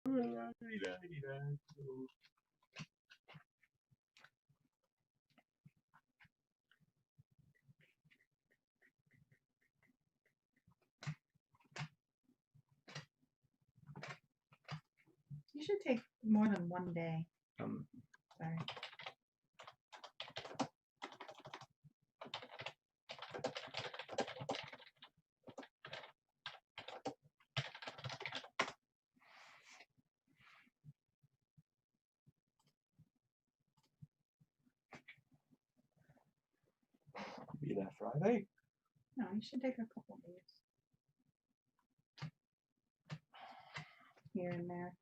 You should take more than one day. Sorry. Be that Friday. No, you should take a couple days. Here and there.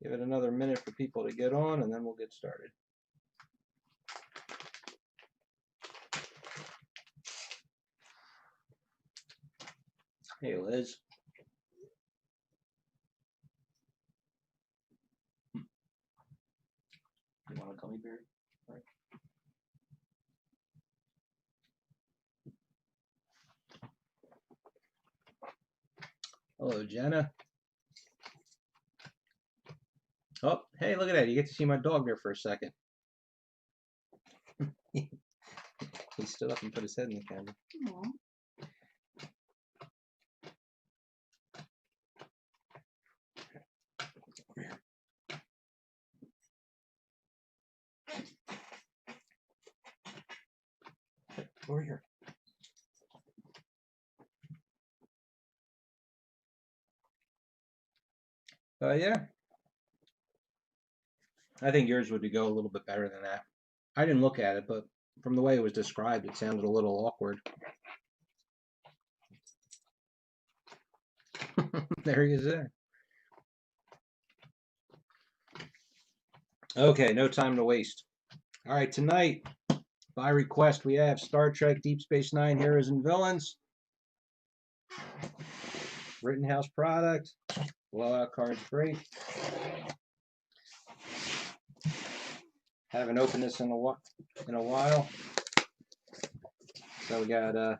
Give it another minute for people to get on, and then we'll get started. Hey, Liz. You want a gummy bear? All right. Hello, Jenna. Oh, hey, look at that. You get to see my dog there for a second. He stood up and put his head in the camera. Aww. Over here. Yeah. I think yours would go a little bit better than that. I didn't look at it, but from the way it was described, it sounded a little awkward. There he is there. Okay, no time to waste. All right, tonight, by request, we have Star Trek Deep Space Nine Heroes and Villains. Rittenhouse product. Blowout cards break. Haven't opened this in a while. So we got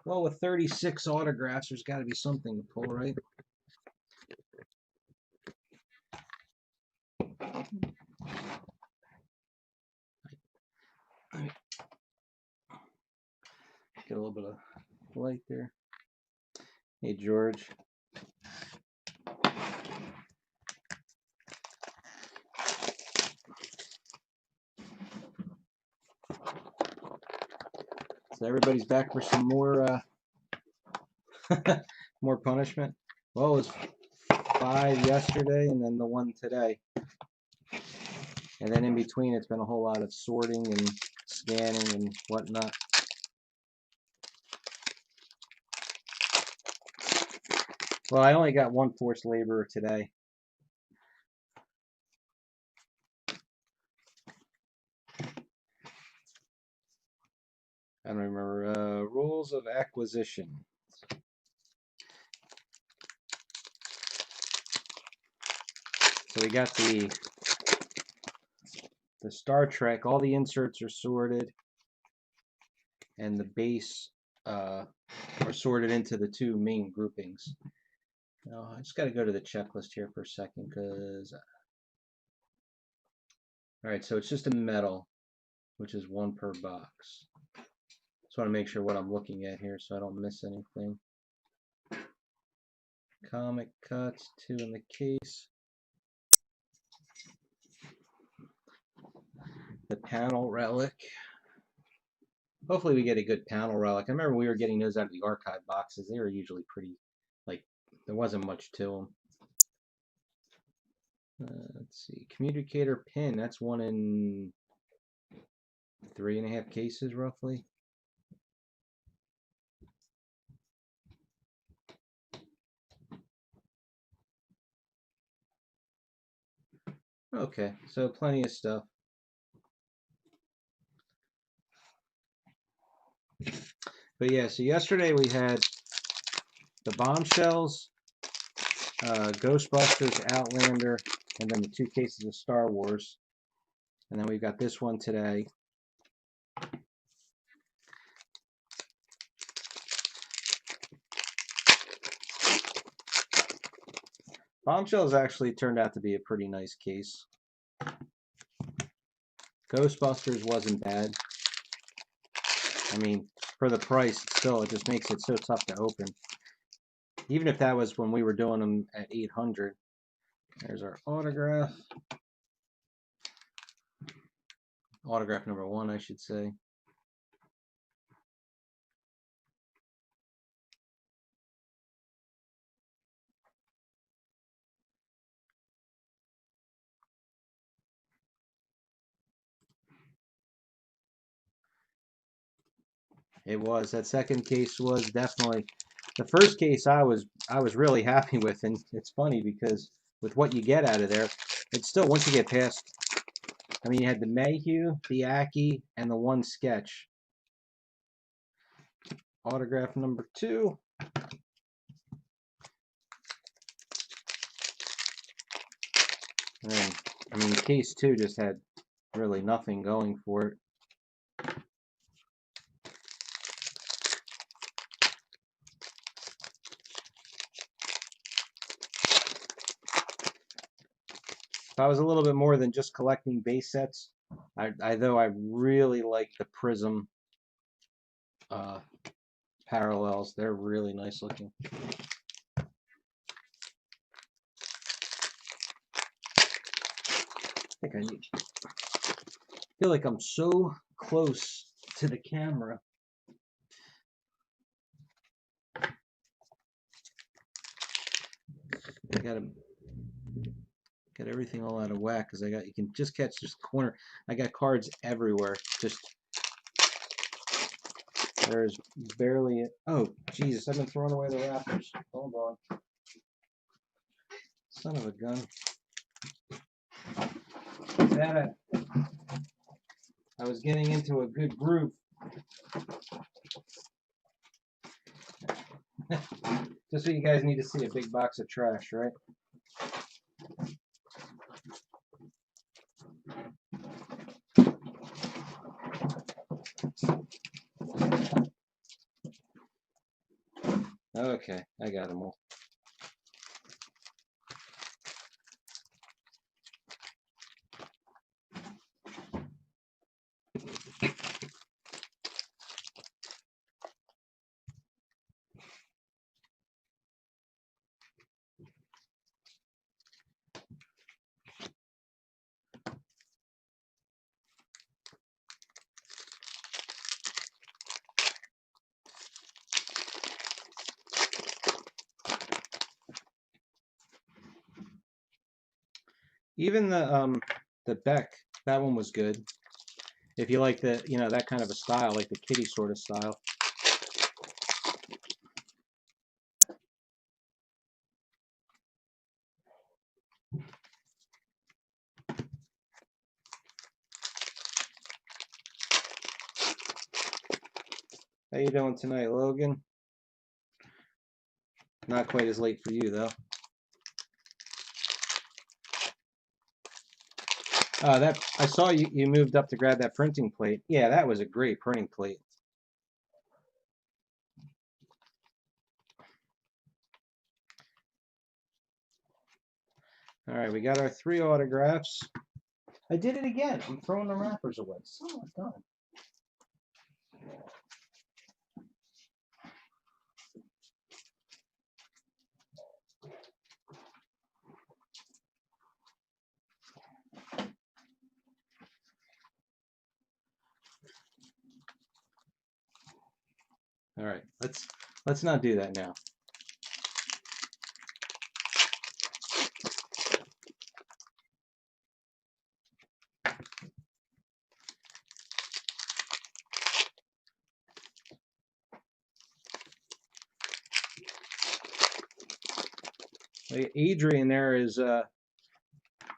well, with 36 autographs, there's got to be something to pull, right? Get a little bit of light there. Hey, George. So everybody's back for some more more punishment. Well, it was 5 yesterday and then the one today. And then in between, it's been a whole lot of sorting and scanning and whatnot. Well, I only got one forced laborer today. I don't remember. Rules of acquisition. So we got the Star Trek. All the inserts are sorted, and the base are sorted into the two main groupings. Now, I just got to go to the checklist here for a second because. All right, so it's just a metal, which is 1 per box. Just want to make sure what I'm looking at here so I don't miss anything. Comic cuts, 2 in the case. The panel relic. Hopefully we get a good panel relic. I remember we were getting those out of the archive boxes. They were usually pretty, like, there wasn't much to them. Let's see, communicator pin. That's 1 in 3.5 cases, roughly. Okay, so plenty of stuff. But yeah, so yesterday we had the Bombshells, Ghostbusters, Outlander, and then the 2 cases of Star Wars. And then we've got this one today. Bombshells actually turned out to be a pretty nice case. Ghostbusters wasn't bad. I mean, for the price, still, it just makes it so tough to open. Even if that was when we were doing them at 800. There's our autograph. Autograph number 1, I should say. It was. That second case was definitely the first case I was really happy with, and it's funny because with what you get out of there, it's still, once you get past, I mean, you had the Mayhew, the Aki, and the 1 sketch. Autograph number 2. And, I mean, case 2 just had really nothing going for it. If I was a little bit more than just collecting base sets, though I really like the Prism parallels. They're really nice looking. I think I feel like I'm so close to the camera. I gotta get everything all out of whack because you can just catch this corner. I got cards everywhere. Just there's barely. Oh Jesus! I've been throwing away the wrappers. Hold on. Son of a gun. I was getting into a good groove. Just so you guys need to see a big box of trash, right? Okay, I got them all. Even the Beck, that one was good. If you like the, that kind of a style, like the kitty sort of style. How you doing tonight, Logan? Not quite as late for you, though. I saw you moved up to grab that printing plate. Yeah, that was a great printing plate. All right, we got our 3 autographs. I did it again. I'm throwing the wrappers away. So done. All right, let's not do that now. Adrian there is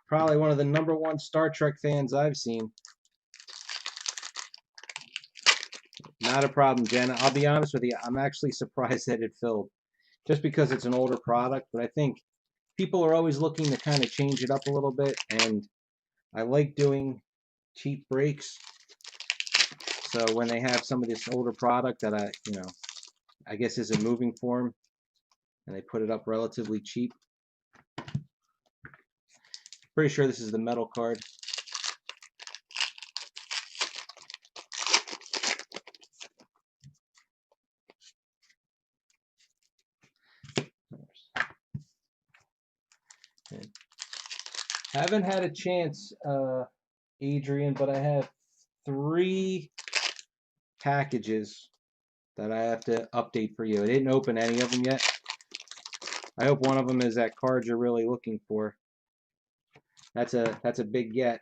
probably one of the #1 Star Trek fans I've seen. Not a problem, Jenna. I'll be honest with you, I'm actually surprised that it filled. Just because it's an older product, but I think people are always looking to kind of change it up a little bit, and I like doing cheap breaks. So when they have some of this older product that I guess is a moving form, and they put it up relatively cheap. Pretty sure this is the metal card. Haven't had a chance, Adrian, but I have 3 packages that I have to update for you. I didn't open any of them yet. I hope one of them is that card you're really looking for. That's a big get.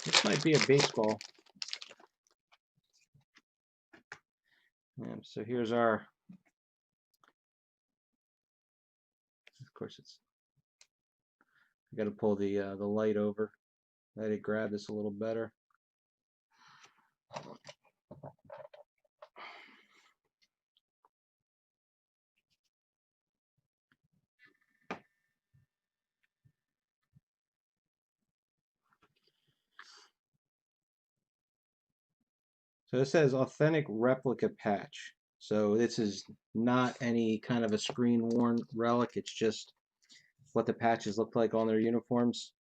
This might be a baseball. So here's our. Of course, I got to pull the light over. Let it grab this a little better. So it says authentic replica patch. So this is not any kind of a screen worn relic. It's just what the patches look like on their uniforms.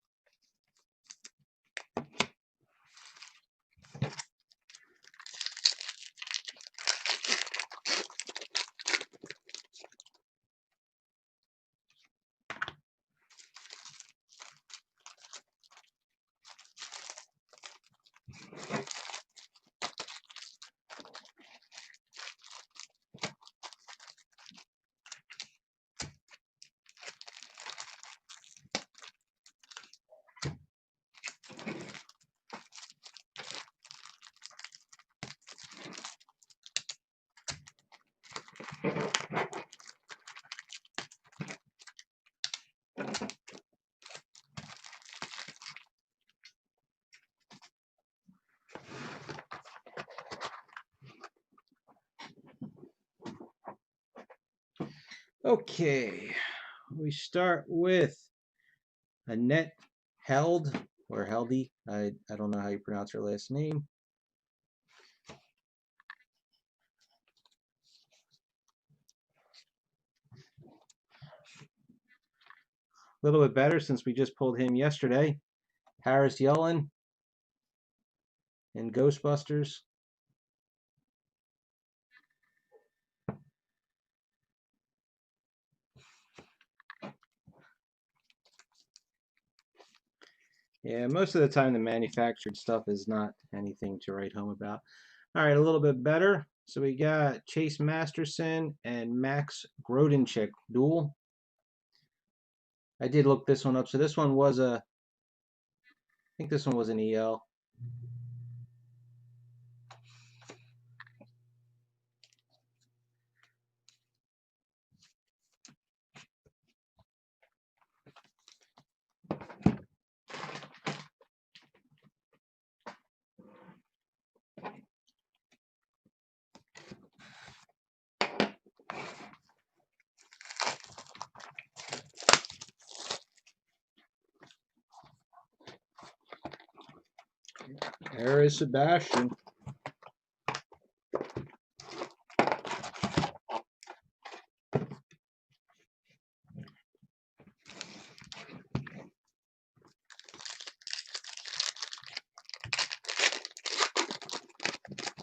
Okay, we start with Annette Held, or Heldy. I don't know how you pronounce her last name. A little bit better since we just pulled him yesterday. Harris Yellen in Ghostbusters. Yeah, most of the time the manufactured stuff is not anything to write home about. All right, a little bit better. So we got Chase Masterson and Max Grodenchik duel. I did look this one up. So this one was I think this one was an EL. There is Sebastian.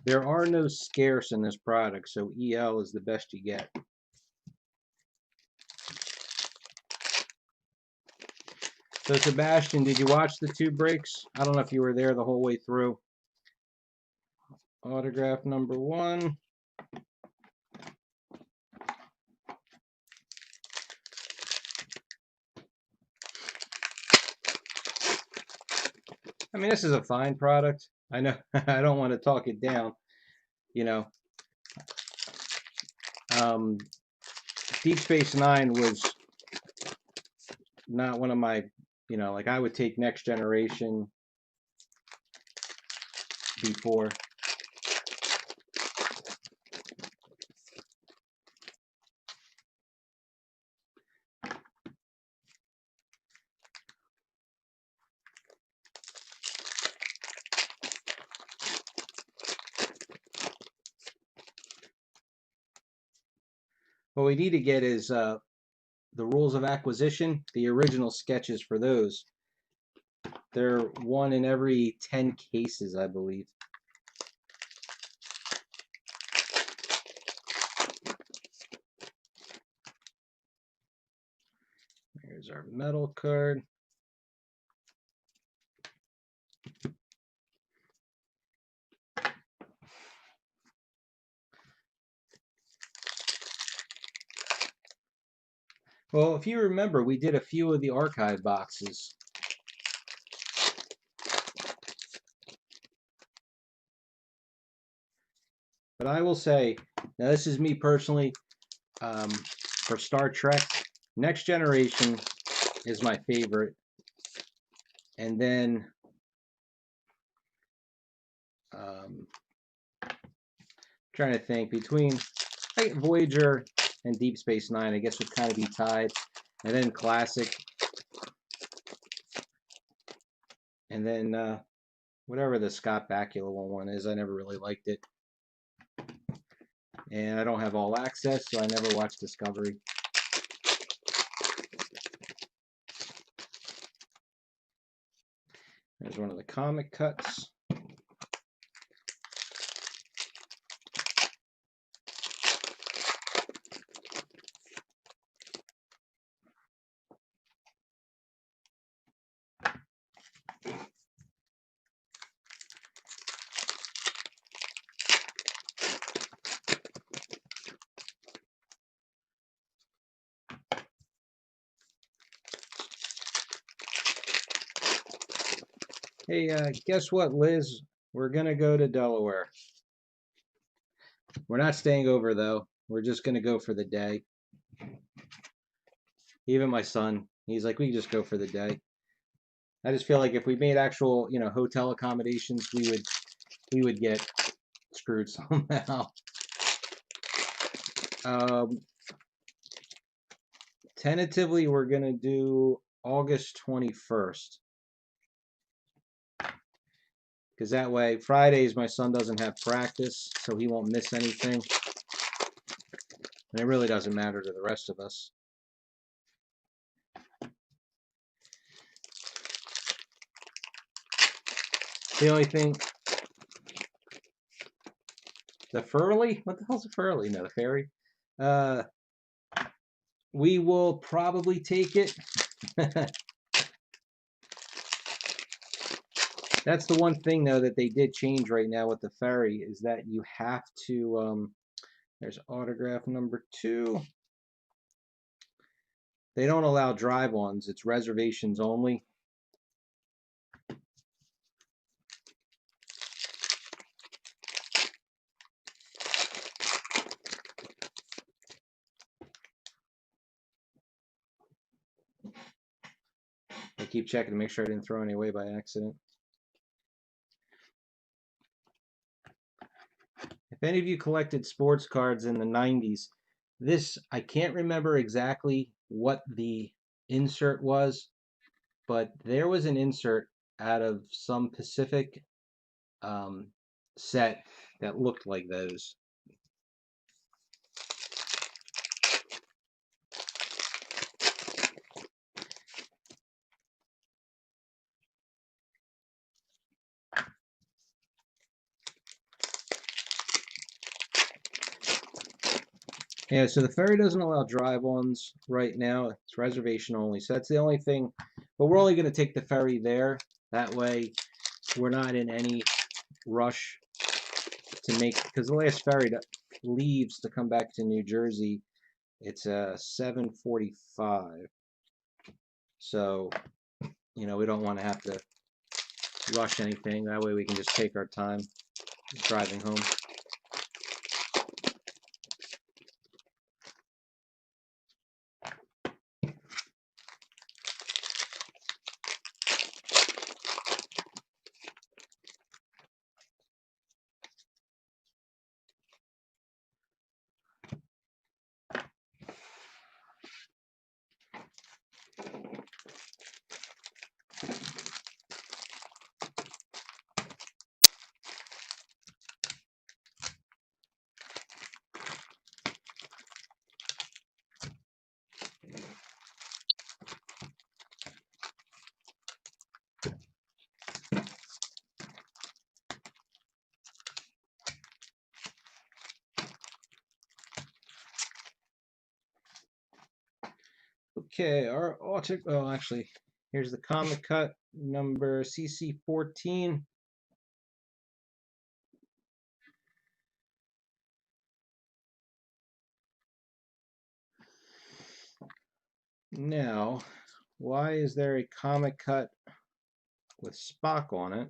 There are no scarce in this product, so EL is the best you get. So Sebastian, did you watch the 2 breaks? I don't know if you were there the whole way through. Autograph number 1. I mean, this is a fine product. I know I don't want to talk it down, you know. Deep Space Nine was not one of my, you know, like I would take Next Generation before. What we need to get is the rules of acquisition, the original sketches for those. They're 1 in every 10 cases, I believe. Here's our metal card. Well, if you remember, we did a few of the archive boxes. But I will say, now this is me personally, for Star Trek, Next Generation is my favorite. And then trying to think between Voyager and Deep Space Nine, I guess would kind of be tied. And then Classic. And then whatever the Scott Bakula one is, I never really liked it. And I don't have all access, so I never watched Discovery. There's one of the comic cuts. Hey, guess what, Liz? We're going to go to Delaware. We're not staying over, though. We're just going to go for the day. Even my son, he's like, we can just go for the day. I just feel like if we made actual, you know, hotel accommodations, we would get screwed somehow. Tentatively, we're going to do August 21st. Because that way, Fridays, my son doesn't have practice, so he won't miss anything. And it really doesn't matter to the rest of us. The only thing... The Furley? What the hell's a Furley? No, the ferry. We will probably take it. That's the one thing, though, that they did change right now with the ferry, is that you have to, there's autograph number 2. They don't allow drive-ons. It's reservations only. I keep checking to make sure I didn't throw any away by accident. If any of you collected sports cards in the 90s, this, I can't remember exactly what the insert was, but there was an insert out of some Pacific set that looked like those. Yeah, so the ferry doesn't allow drive-ons right now. It's reservation only. So that's the only thing. But we're only going to take the ferry there. That way we're not in any rush to make, because the last ferry that leaves to come back to New Jersey, it's 7:45. So, you know, we don't want to have to rush anything. That way we can just take our time driving home. Okay, our auto, oh, actually, here's the comic cut number CC14. Now, why is there a comic cut with Spock on it?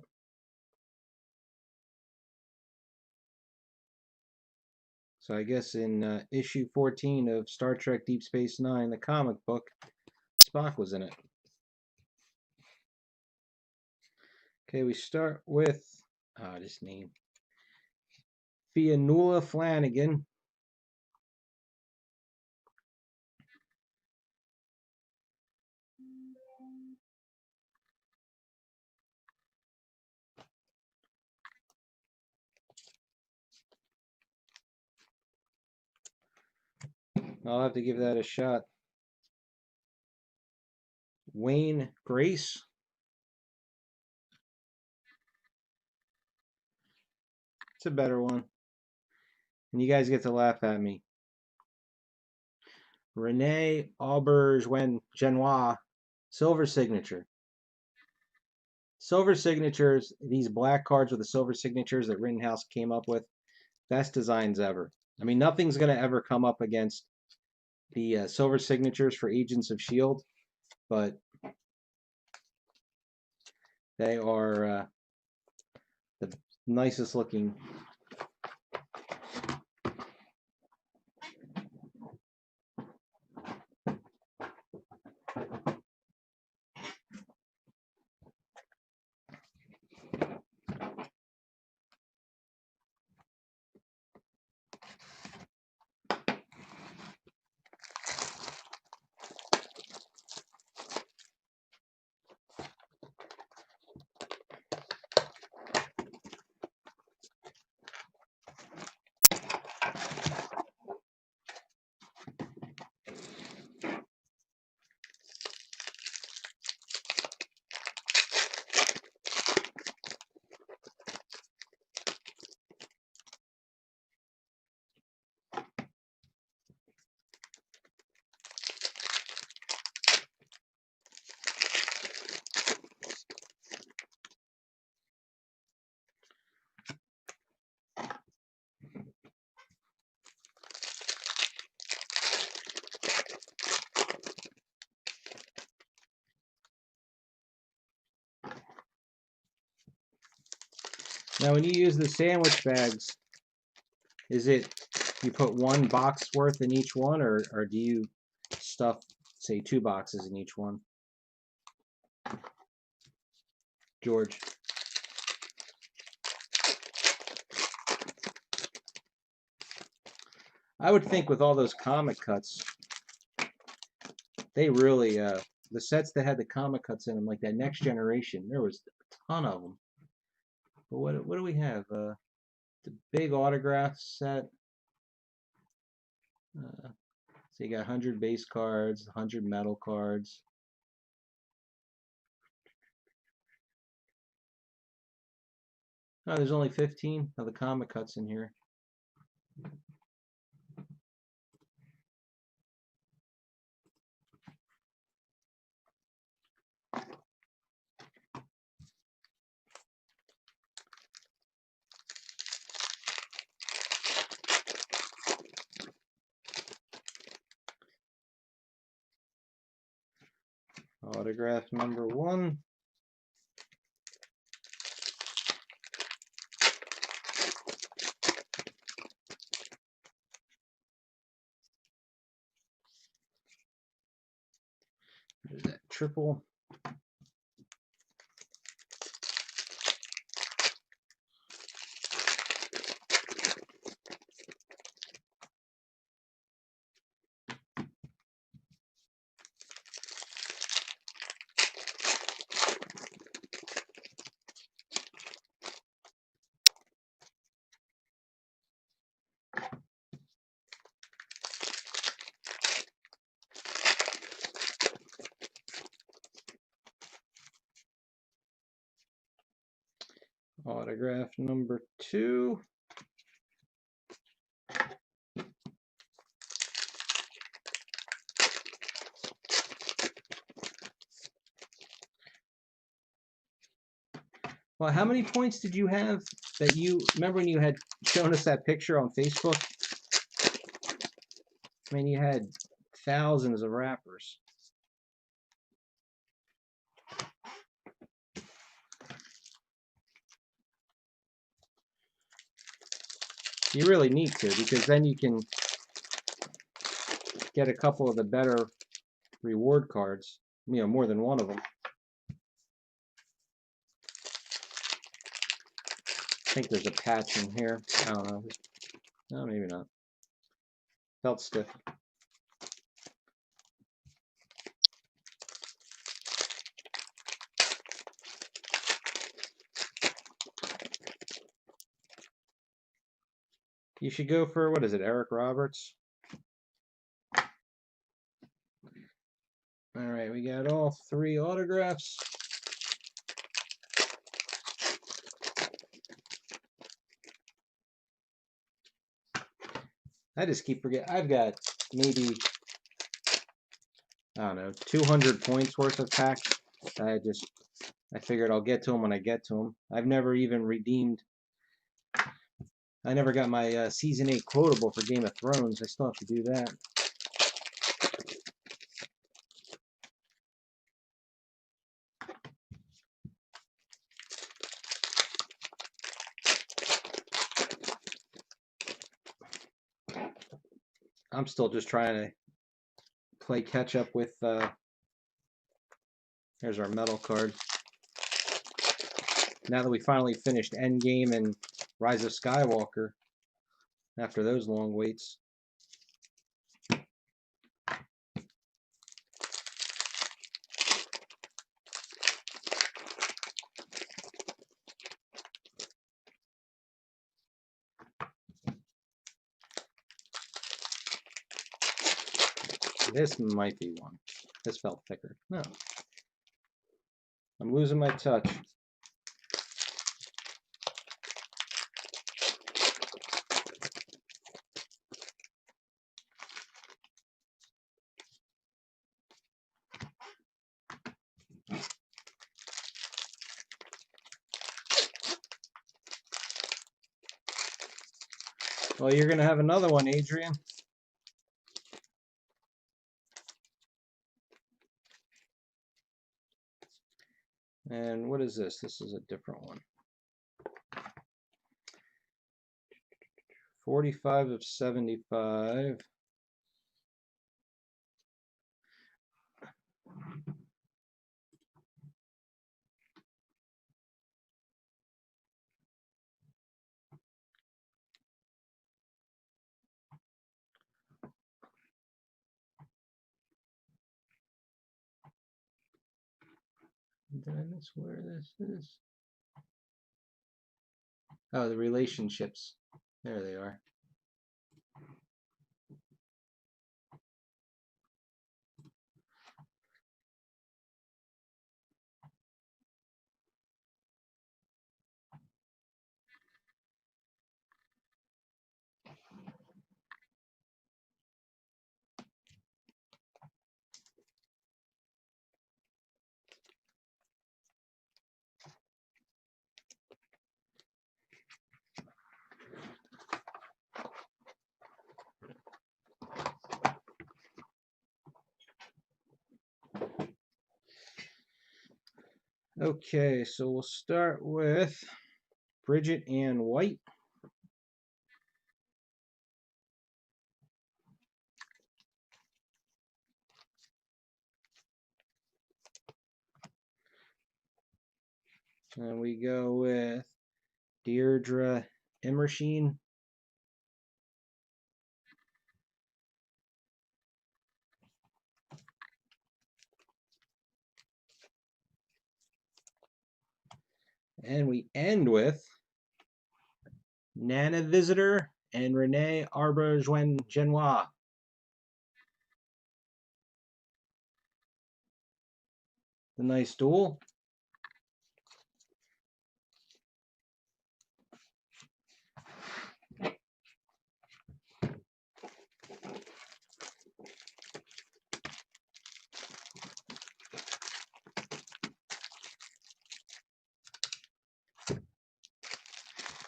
So I guess in issue 14 of Star Trek Deep Space Nine, the comic book, Spock was in it. Okay, we start with this name, Fionnuala Flanagan. I'll have to give that a shot. Wayne Grace. It's a better one. And you guys get to laugh at me. Renee Auberjonois, silver signature. Silver signatures, these black cards with the silver signatures that Rittenhouse came up with, best designs ever. I mean, nothing's going to ever come up against the silver signatures for Agents of S.H.I.E.L.D., but they are the nicest looking. Now, when you use the sandwich bags, is it you put one box worth in each one, or do you stuff, say, 2 boxes in each one? George. I would think with all those comic cuts, they really, the sets that had the comic cuts in them, like that Next Generation, there was a ton of them. But what do we have? The big autograph set. So you got 100 base cards, 100 metal cards. Oh, there's only 15 of the comic cuts in here. Autograph number 1. There's that triple. Autograph number 2. Well, how many points did you have that you remember when you had shown us that picture on Facebook? I mean, you had thousands of wrappers. You really need to, because then you can get a couple of the better reward cards, you know, more than one of them. I think there's a patch in here. I don't know. No, maybe not. Felt stiff. You should go for, what is it, Eric Roberts? All right, we got all 3 autographs. I just keep forgetting. I've got maybe, I don't know, 200 points worth of packs. I figured I'll get to them when I get to them. I've never even redeemed. I never got my Season 8 quotable for Game of Thrones. I still have to do that. I'm still just trying to play catch up with, here's our metal card. Now that we finally finished Endgame and Rise of Skywalker, after those long waits. This might be one. This felt thicker. No. I'm losing my touch. Well, you're going to have another one, Adrian. And what is this? This is a different one. 45 of 75. Did I miss where this is? Oh, the relationships. There they are. Okay, so we'll start with Bridget Ann White. And we go with Deirdre Emersheen. And we end with Nana Visitor and Renee Auberjonois. The nice duel.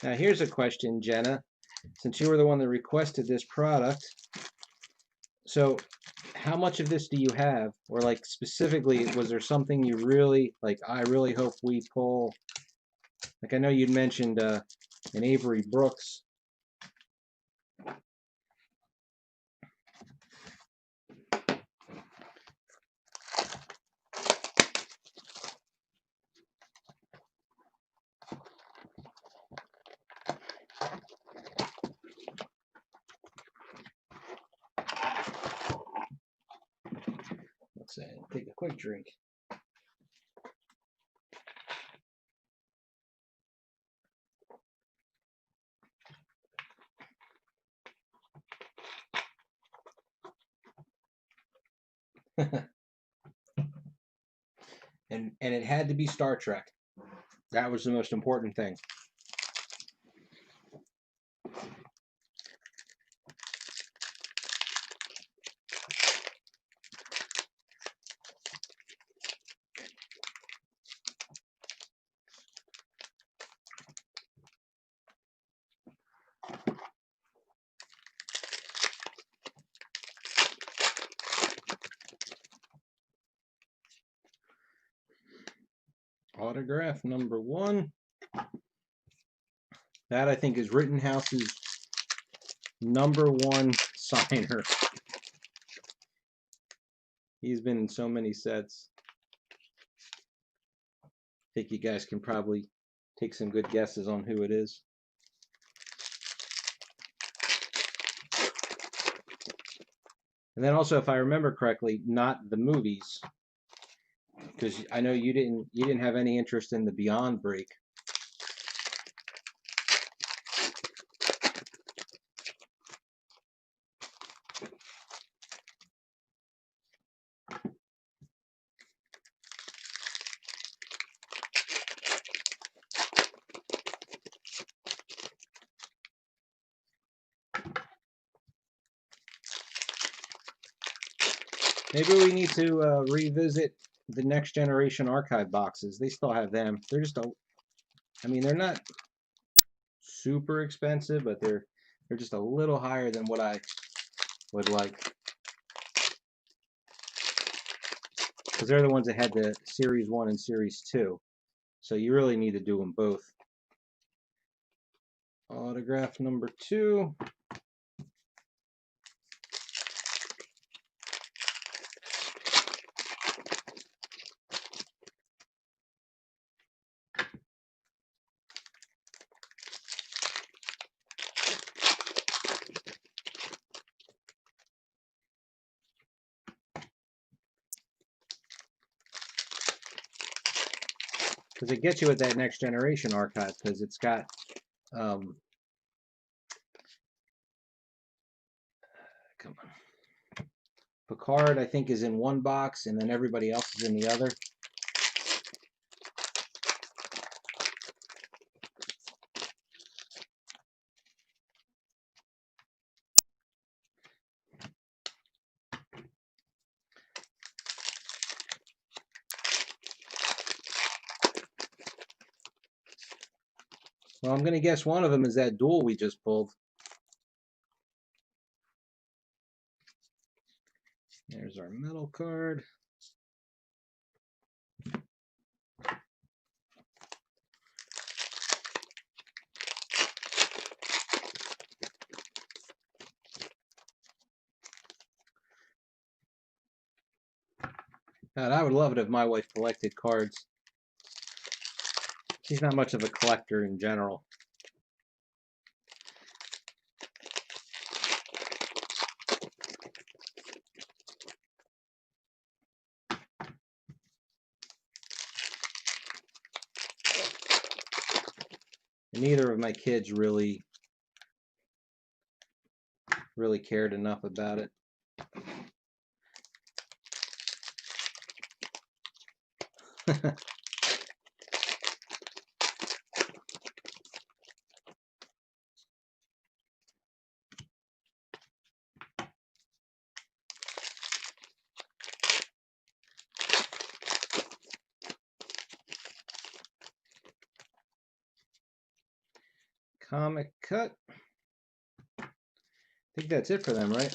Now here's a question, Jenna. Since you were the one that requested this product, so how much of this do you have? Or like specifically, was there something you really, like, I really hope we pull? Like I know you'd mentioned an Avery Brooks. Let's take a quick drink. and it had to be Star Trek. That was the most important thing. Autograph number 1. That I think is Rittenhouse's #1 signer. He's been in so many sets. I think you guys can probably take some good guesses on who it is. And then also, if I remember correctly, not the movies, because I know you didn't have any interest in the Beyond break. Maybe we need to revisit the Next Generation archive boxes. They still have them. They're just I mean, they're not super expensive, but they're just a little higher than what I would like. Because they're the ones that had the Series 1 and Series 2. So you really need to do them both. Autograph number 2. Because it gets you at that Next Generation archive, because it's got come on. Picard, I think, is in one box, and then everybody else is in the other. Well, I'm going to guess one of them is that duel we just pulled. There's our metal card. God, I would love it if my wife collected cards. She's not much of a collector in general. And neither of my kids really cared enough about it. Comic cut. I think that's it for them, right?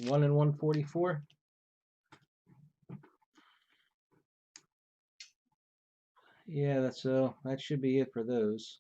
1 and 144. Yeah, that should be it for those.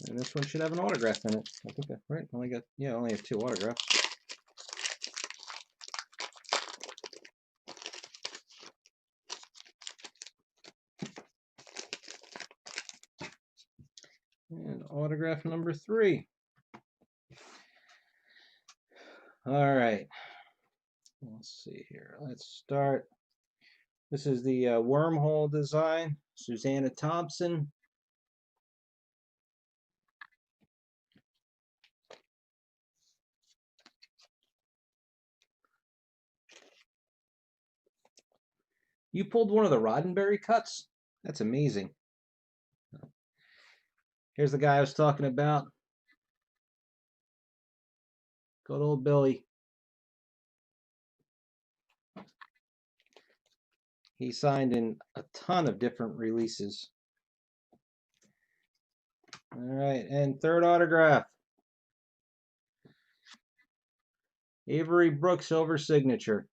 And this one should have an autograph in it. I think right. Only have 2 autographs. And autograph number 3. All right. Let's see here. Let's start. This is the wormhole design, Susanna Thompson. You pulled one of the Roddenberry cuts? That's amazing. Here's the guy I was talking about. Good old Billy. He signed in a ton of different releases. All right, and third autograph. Avery Brooks silver signature.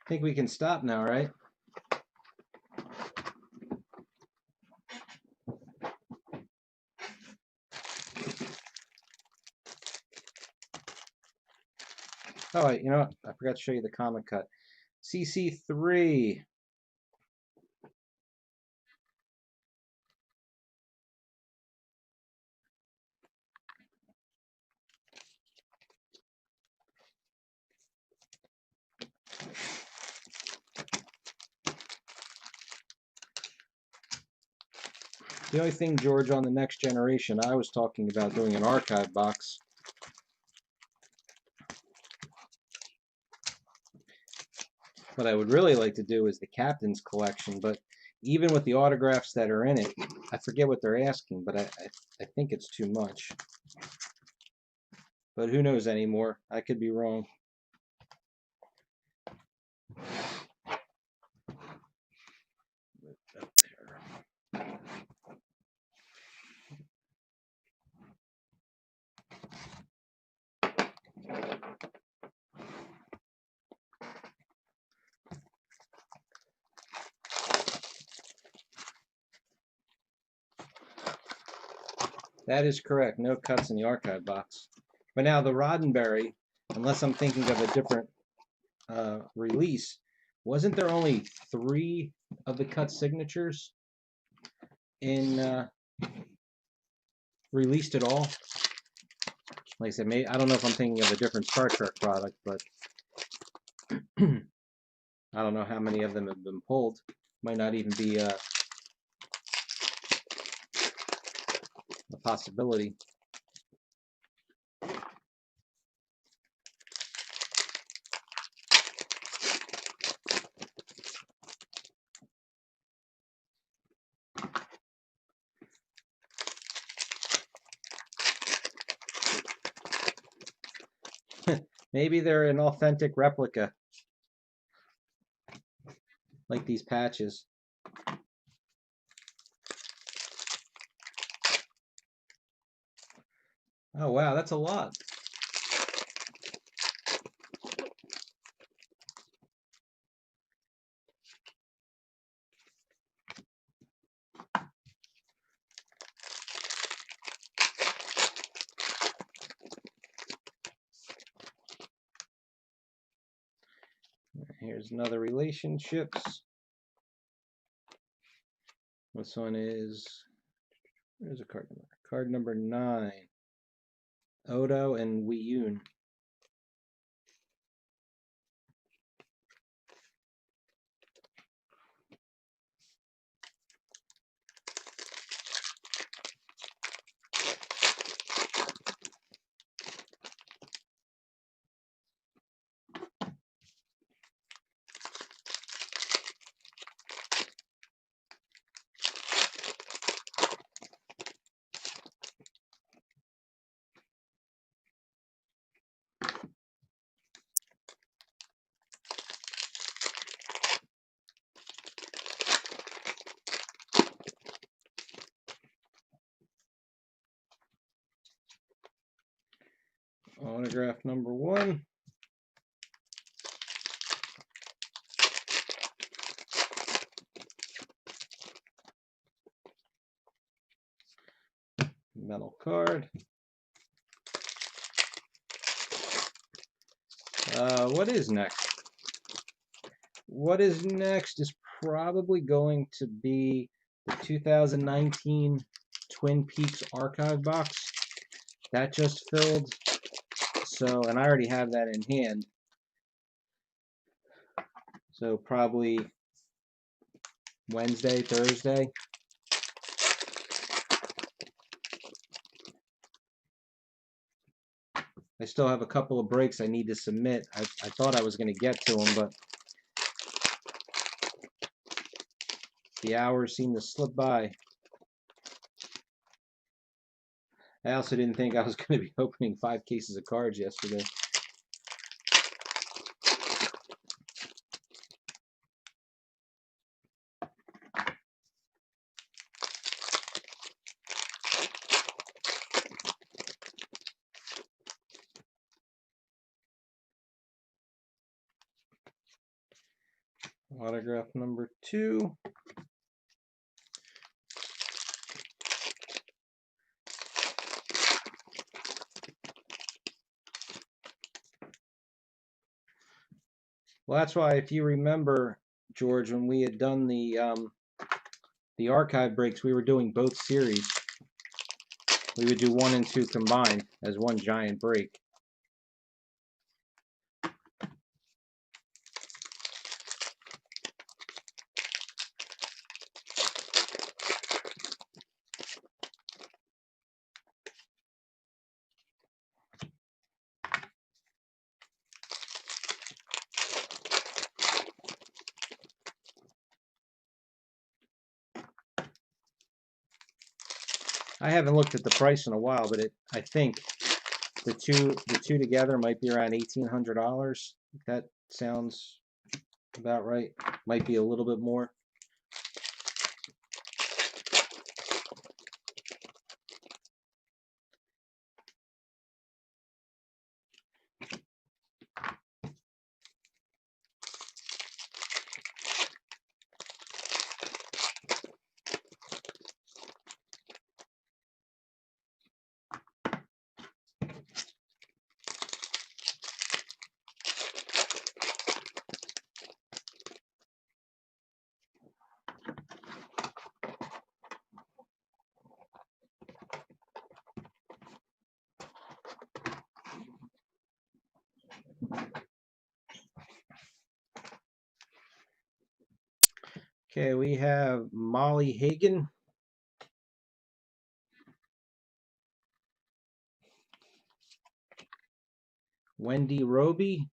I think we can stop now, right? Oh, you know what? I forgot to show you the comic cut. CC3. The only thing, George, on the Next Generation, I was talking about doing an archive box. What I would really like to do is the Captain's Collection, but even with the autographs that are in it, I forget what they're asking, but I think it's too much. But who knows anymore? I could be wrong. Up there. That is correct. No cuts in the archive box. But now the Roddenberry, unless I'm thinking of a different release, wasn't there only 3 of the cut signatures in released it all. Like I said, maybe, I don't know if I'm thinking of a different Star Trek product, but I don't know how many of them have been pulled. Might not even be a possibility. Maybe they're an authentic replica, like these patches. Oh wow, that's a lot. Here's another relationships. This one is, where's a card number? Card number 9. Odo and Weyoun. Autograph number 1. Metal card. What is next? What is next is probably going to be the 2019 Twin Peaks archive box. That just filled. So, and I already have that in hand. So probably Wednesday, Thursday. I still have a couple of breaks I need to submit. I thought I was going to get to them, but the hours seem to slip by. I also didn't think I was going to be opening 5 cases of cards yesterday. Autograph number 2. Well, that's why, if you remember, George, when we had done the archive breaks, we were doing both series. We would do 1 and 2 combined as one giant break. I haven't looked at the price in a while, but I think the two together might be around $1,800. That sounds about right. Might be a little bit more. Okay, we have Molly Hagan. Wendy Roby.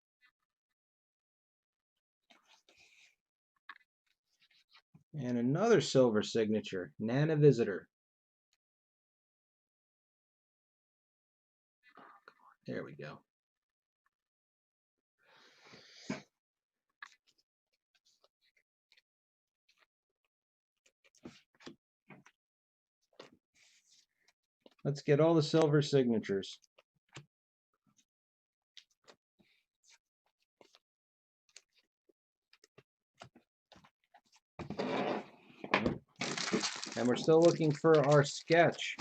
And another silver signature, Nana Visitor. There we go. Let's get all the silver signatures. And we're still looking for our sketch.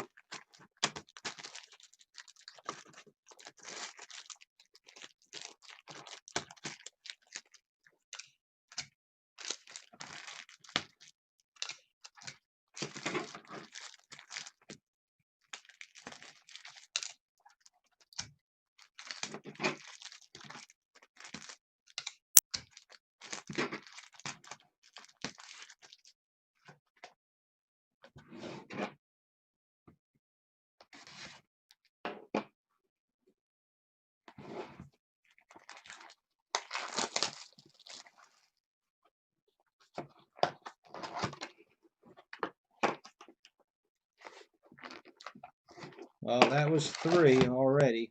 Well, that was 3 already.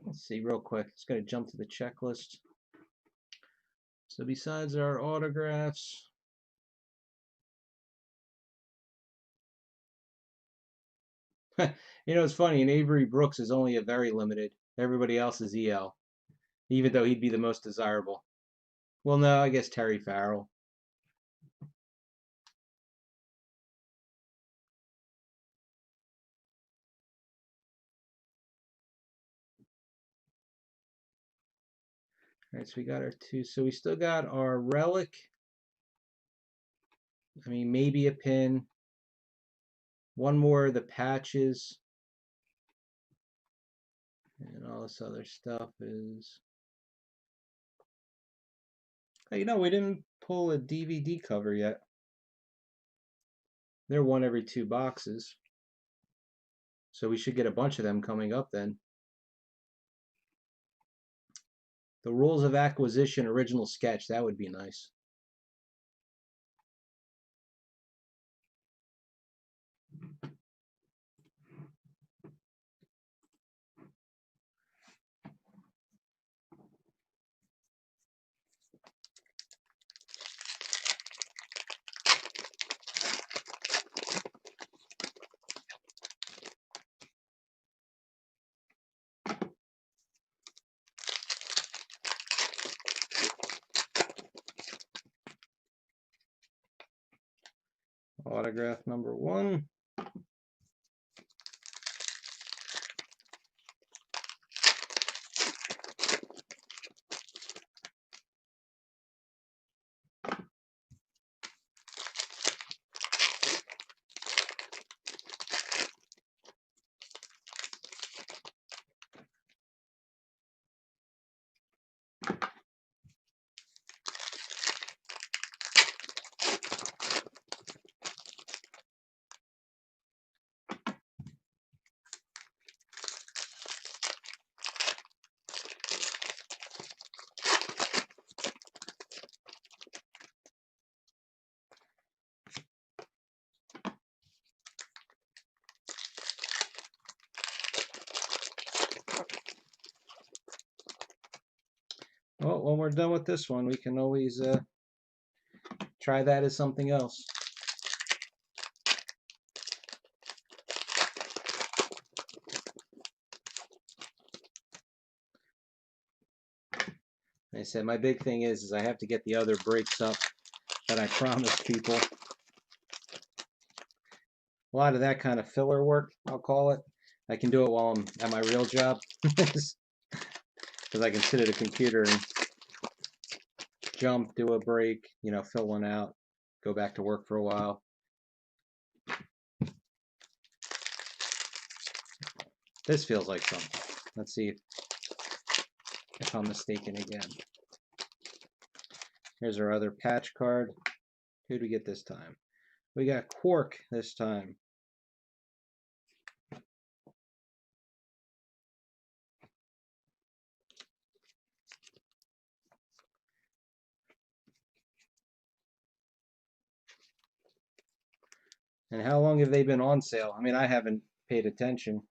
Let's see real quick. Just got to jump to the checklist. So besides our autographs, you know, it's funny, and Avery Brooks is only a very limited. Everybody else is EL, even though he'd be the most desirable. Well, no, I guess Terry Farrell. All right, so we got our 2. So we still got our relic. I mean, maybe a pin. One more of the patches. And all this other stuff is... Hey, you know, we didn't pull a DVD cover yet. They're 1 every 2 boxes. So we should get a bunch of them coming up then. The Rules of Acquisition original sketch, that would be nice. Autograph number 1. Well, when we're done with this one, we can always try that as something else. Like I said, my big thing is I have to get the other breaks up that I promised people. A lot of that kind of filler work, I'll call it. I can do it while I'm at my real job. Because I can sit at a computer and jump, do a break, you know, fill one out, go back to work for a while. This feels like something. Let's see. if I'm mistaken again. Here's our other patch card. Who do we get this time? We got Quark this time. And how long have they been on sale? I mean, I haven't paid attention.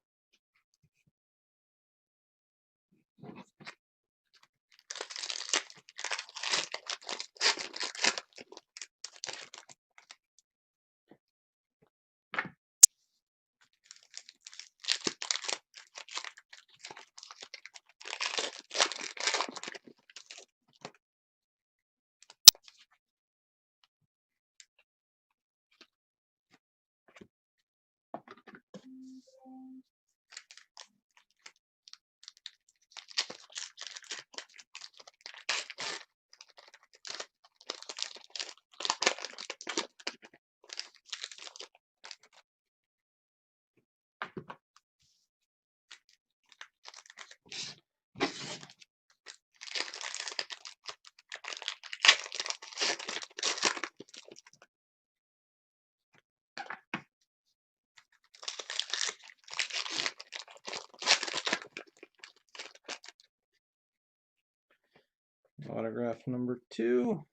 Autograph number 2.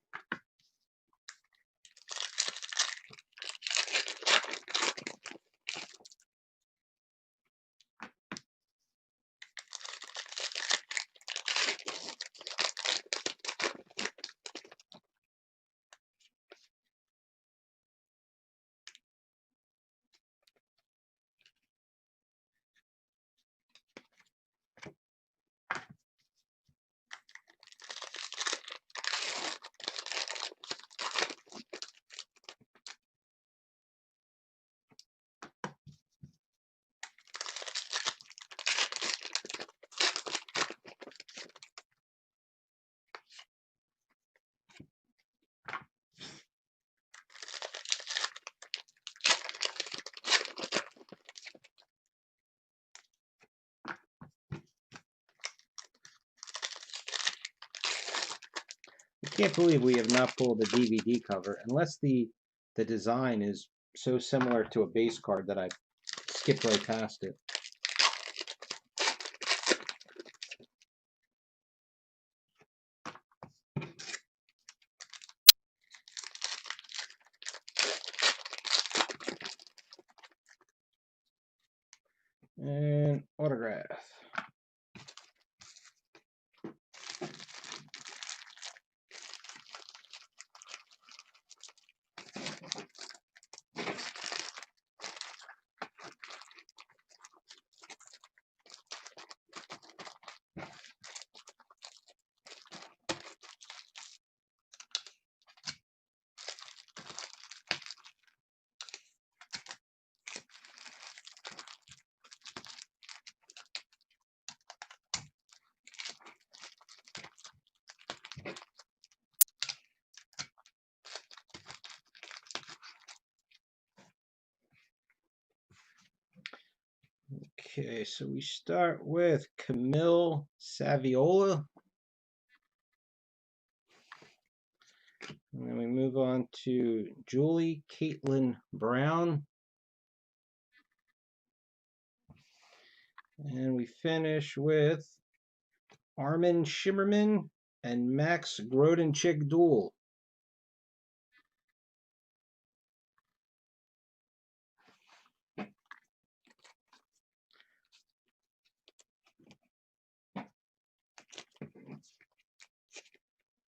I can't believe we have not pulled the DVD cover, unless the design is so similar to a base card that I skipped right past it. And autograph. Okay, so we start with Camille Saviola. And then we move on to Julie Caitlin Brown. And we finish with Armin Shimmerman and Max Grodenchik duel.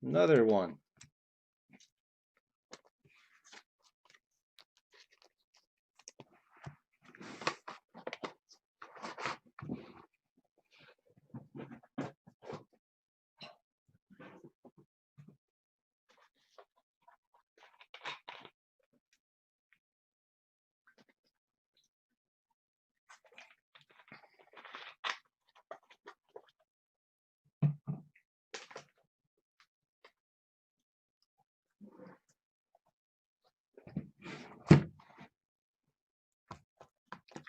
Another one.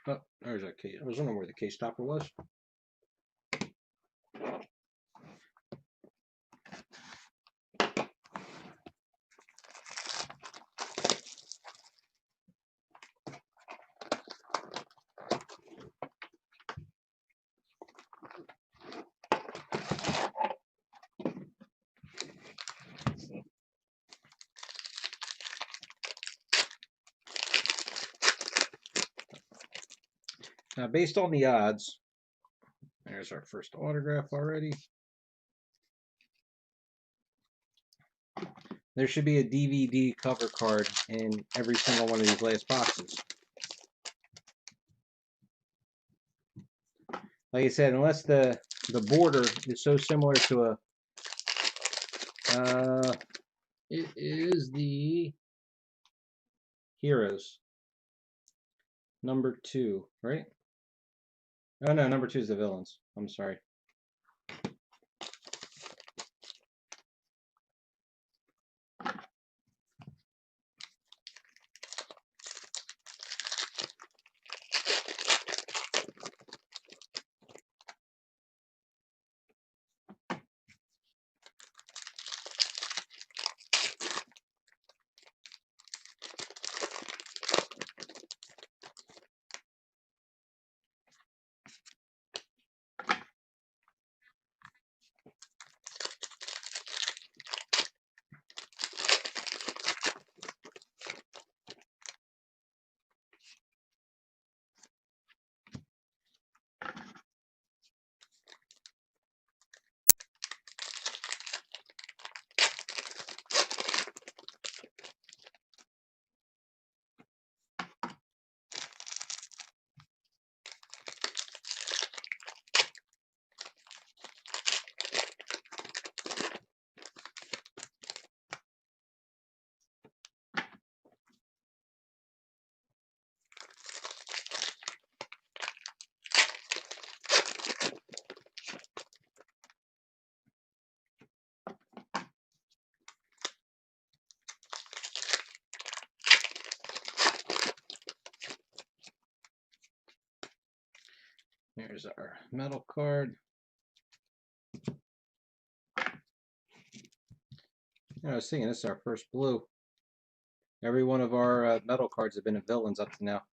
Oh, there's that case. I was wondering where the case topper was. Now, based on the odds, there's our first autograph already. There should be a DVD cover card in every single one of these last boxes. Like I said, unless the border is so similar to a, it is the Heroes #2, right? Oh no, #2 is the Villains. I'm sorry. Here's our metal card. I was thinking this is our first blue. Every one of our metal cards have been a Villains up to now.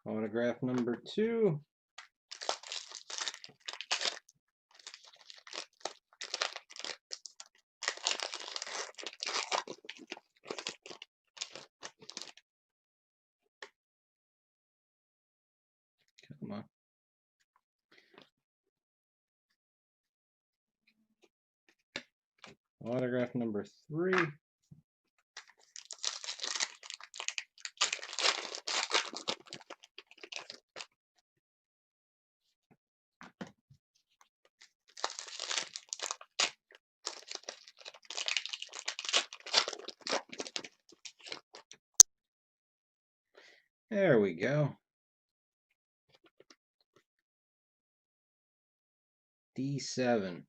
Autograph #2. Come on. Autograph #3. There we go. D7.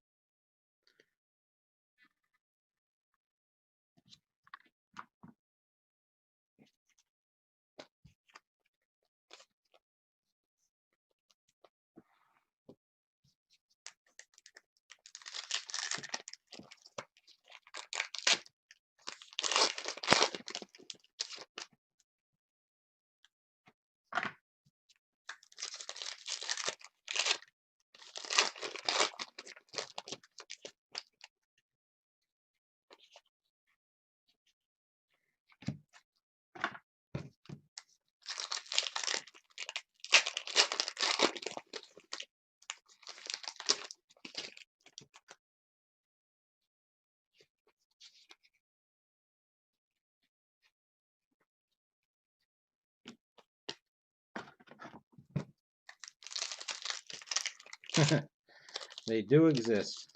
They do exist.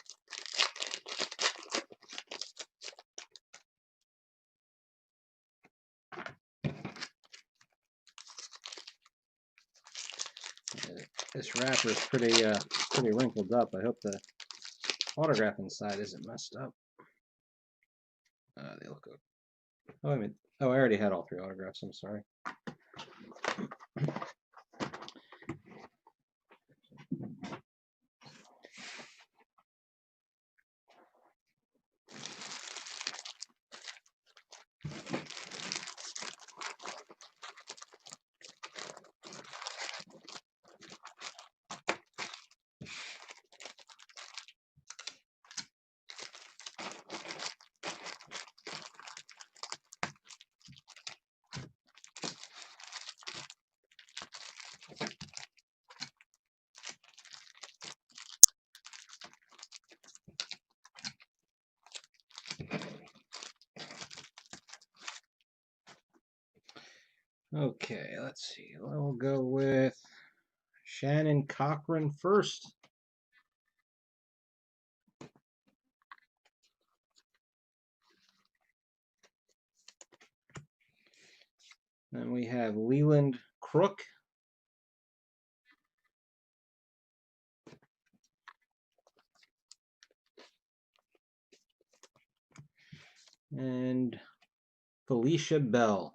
This wrapper is pretty wrinkled up. I hope the autograph inside isn't messed up. They look good. Oh, I mean, I already had all 3 autographs. I'm sorry. Okay, let's see. We'll go with Shannon Cochran first. Then we have Leland Crook. And Felicia Bell.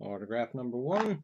Autograph number 1.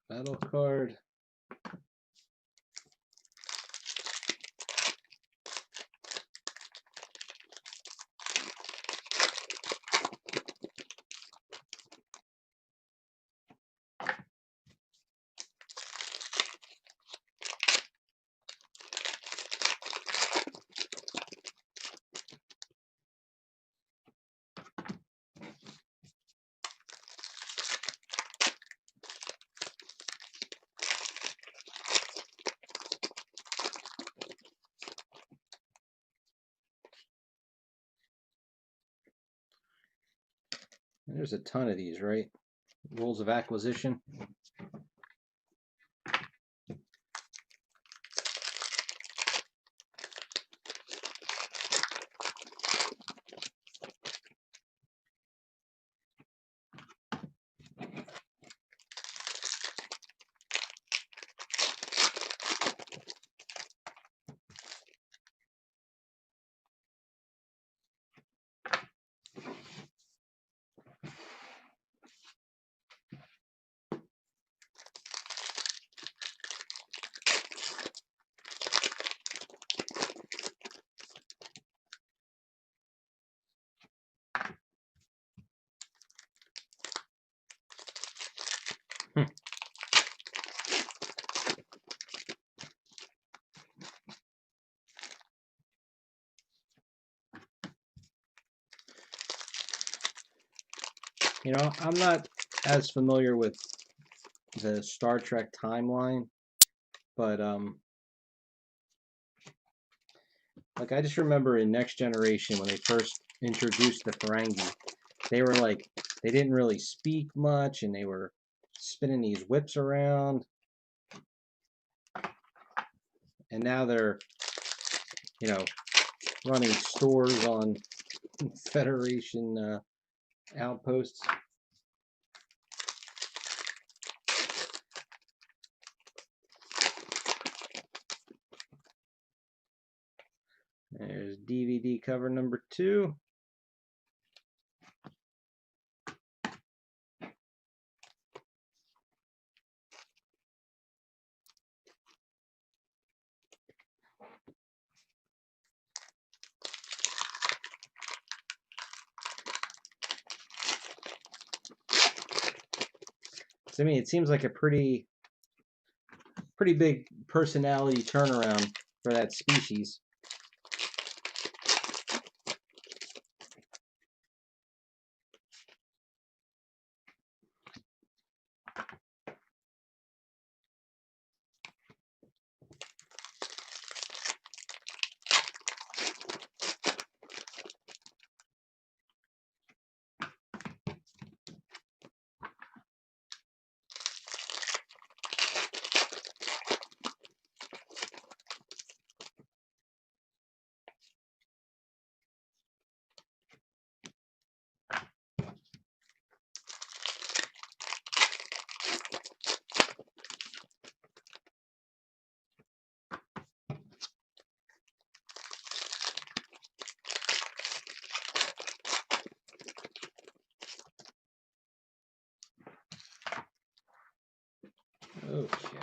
Battle card. There's a ton of these, right? Rules of acquisition. You know, I'm not as familiar with the Star Trek timeline, but like I just remember in Next Generation when they first introduced the Ferengi, they were like they didn't really speak much and they were spinning these whips around. And now they're, you know, running stores on Federation outposts. There's DVD cover number 2. To me, it seems like a pretty big personality turnaround for that species. Okay.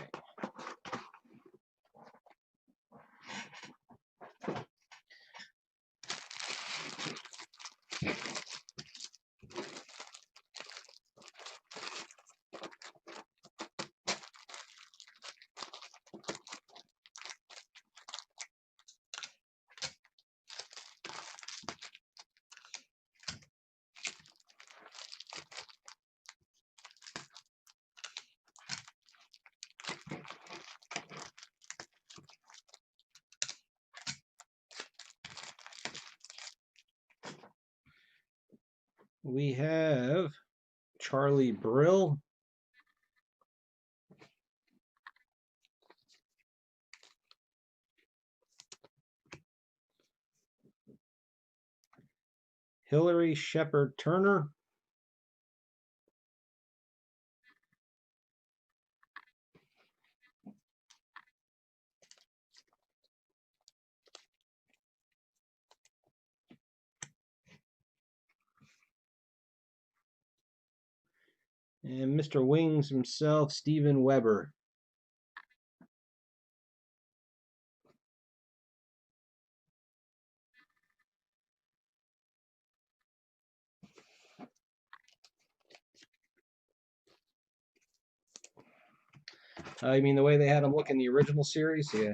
We have Charlie Brill. Hillary Shepard Turner. And Mr. Wings himself, Steven Weber. You mean the way they had him look in the original series? Yeah.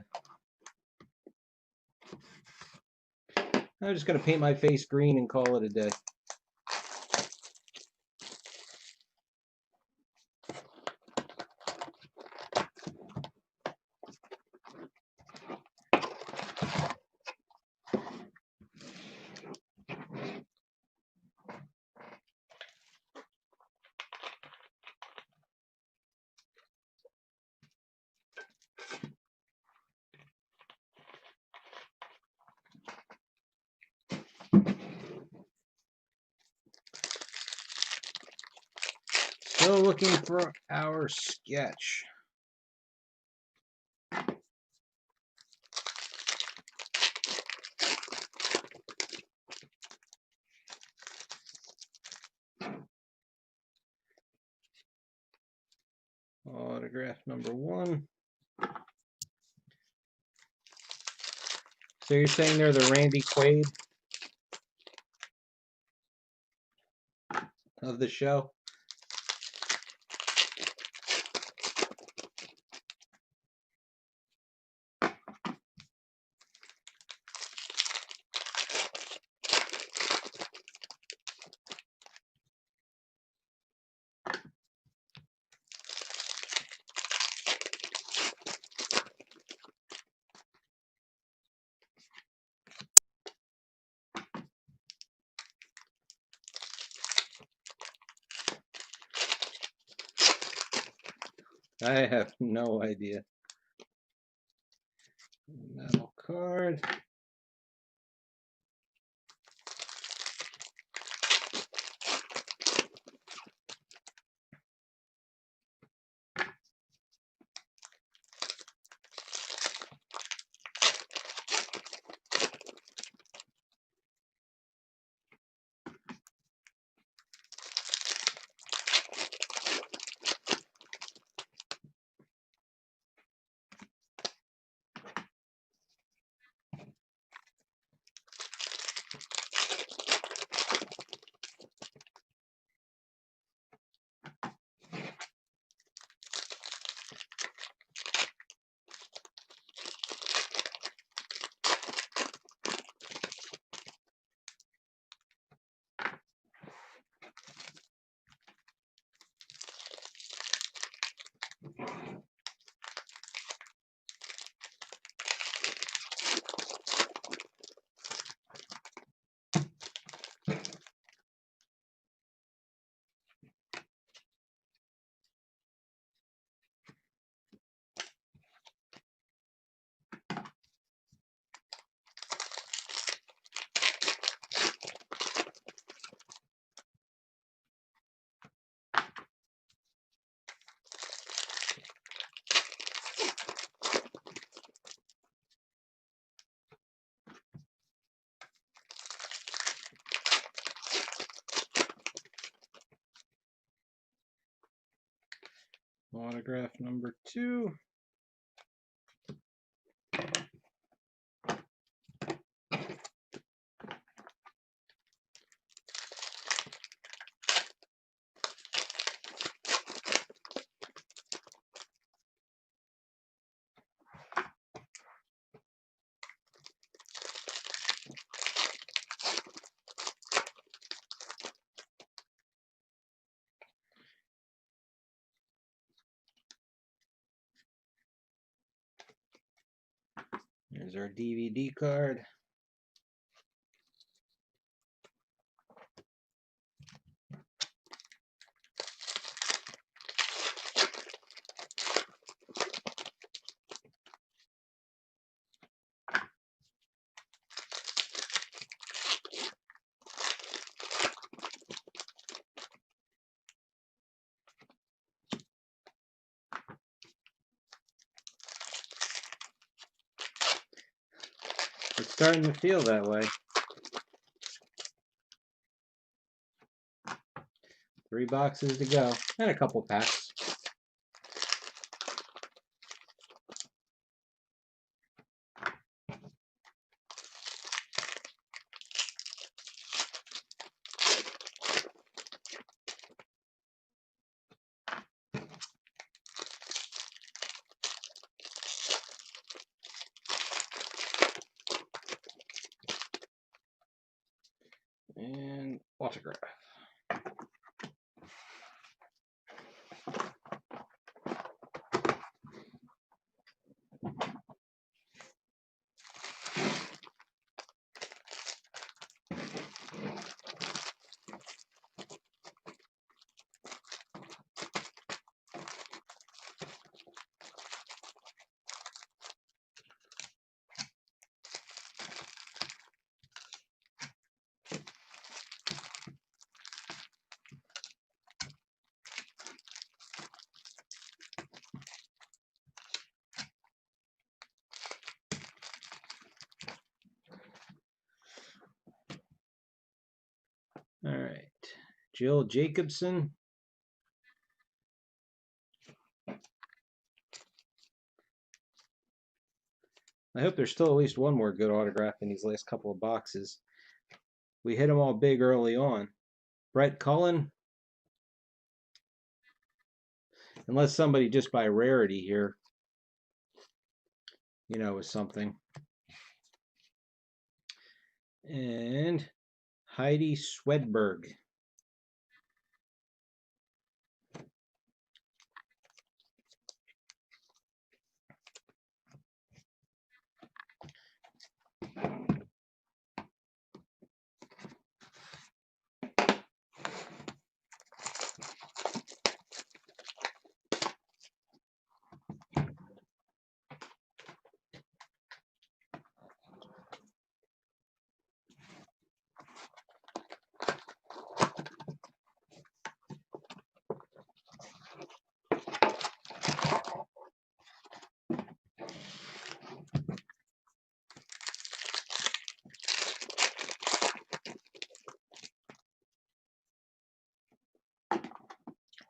I'm just going to paint my face green and call it a day. Still looking for our sketch. Autograph number 1. So you're saying they're the Randy Quaid of the show? I have no idea. Metal card. Autograph number 2. Here's our DVD card. It's starting to feel that way. 3 boxes to go, and a couple packs. And autograph. All right, Jill Jacobson. I hope there's still at least one more good autograph in these last couple of boxes. We hit them all big early on. Brett Cullen. Unless somebody just by rarity here, you know, is something. And Heidi Swedberg.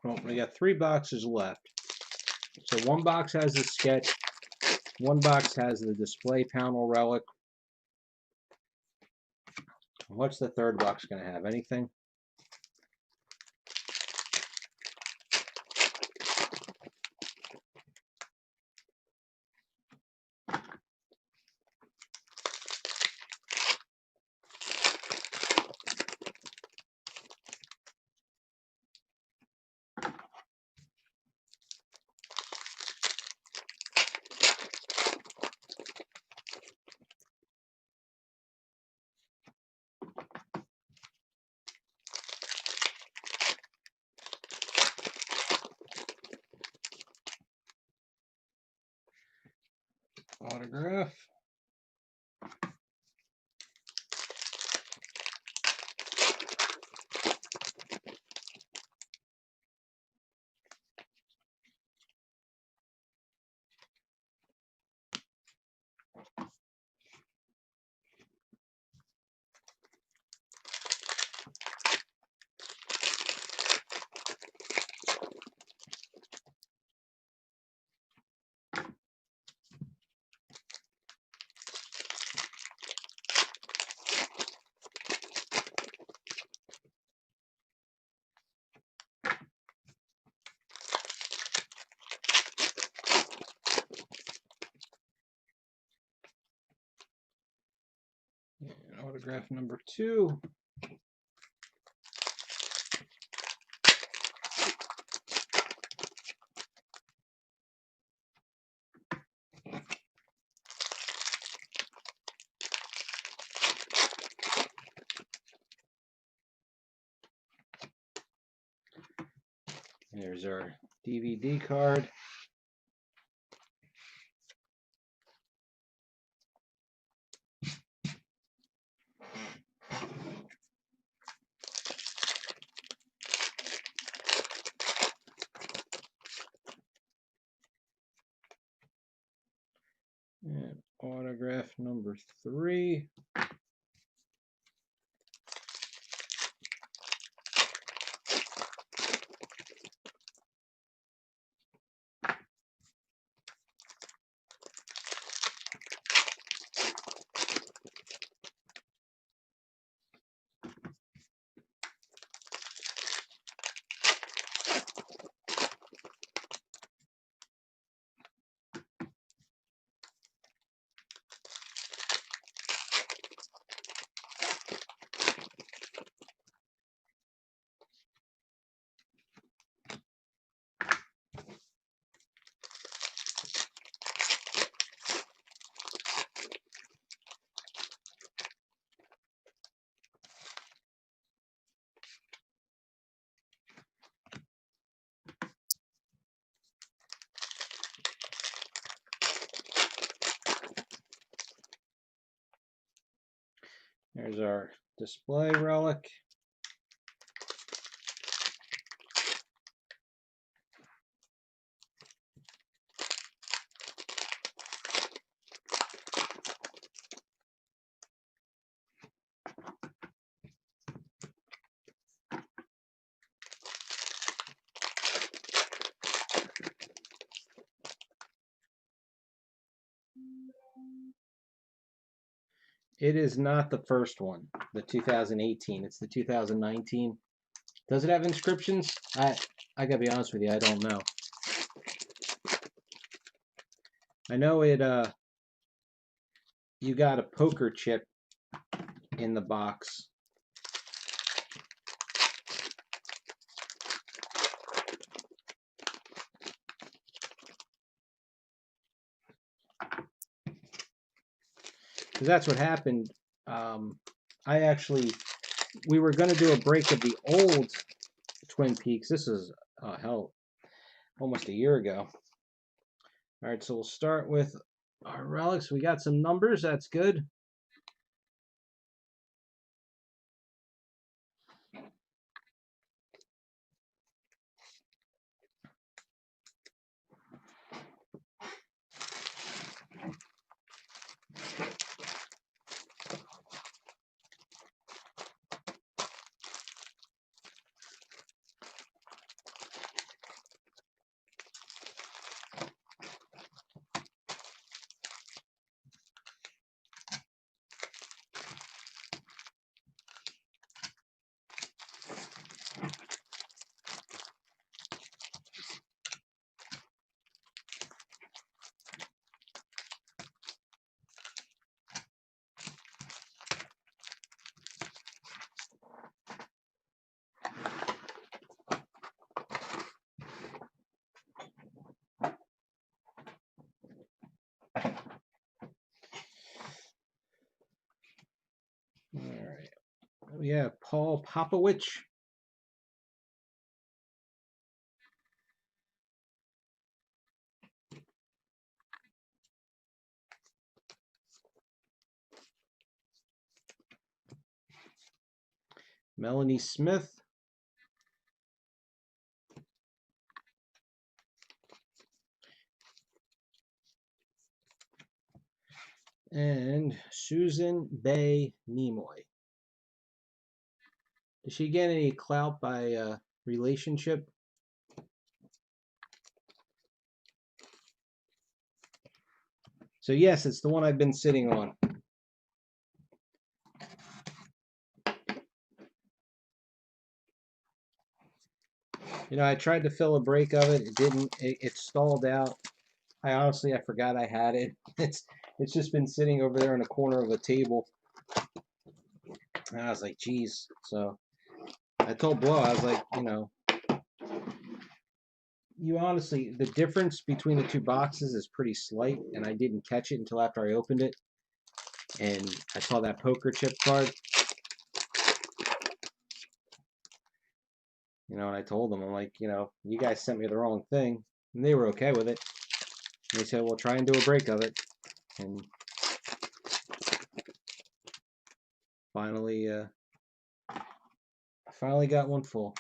Well, we got 3 boxes left. So one box has the sketch, one box has the display panel relic. What's the third box going to have? Anything? Autograph. And autograph number 2. There's our DVD card. And autograph number 3. There's our display relic. It is not the first one, the 2018. It's the 2019. Does it have inscriptions? I gotta be honest with you, I don't know. I know it. You got a poker chip in the box. Because that's what happened. We were going to do a break of the old Twin Peaks. This is, hell, almost a year ago. All right, so we'll start with our relics. We got some numbers. That's good. All right. We have Paul Popowich. Melanie Smith. And Susan Bay Nimoy. Does she get any clout by relationship? So yes, it's the one I've been sitting on. You know, I tried to fill a break of it. It didn't. It stalled out. I forgot I had it. It's just been sitting over there in a corner of a table. And I was like, geez. So I told Blow, I was like, you know, you honestly, the difference between the two boxes is pretty slight, and I didn't catch it until after I opened it. And I saw that poker chip card. You know, and I told them, I'm like, you know, you guys sent me the wrong thing. And they were okay with it. And they said, well, try and do a break of it. And finally got one full.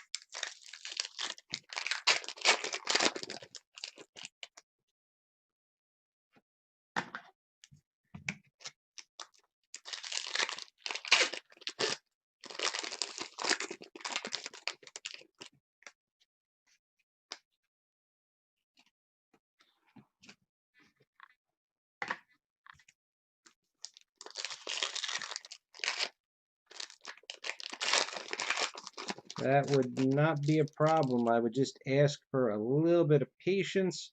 That would not be a problem. I would just ask for a little bit of patience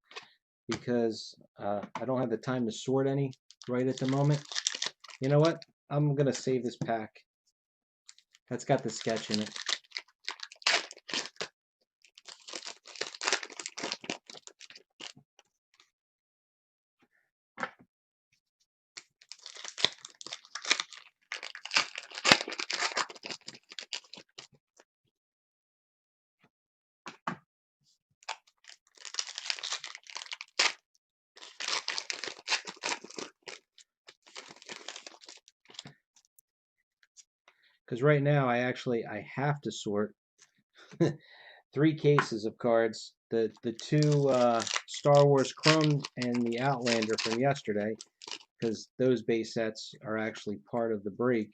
because I don't have the time to sort any right at the moment. You know what? I'm going to save this pack. That's got the sketch in it. Because right now I have to sort 3 cases of cards. The two Star Wars Chrome and the Outlander from yesterday, because those base sets are actually part of the break.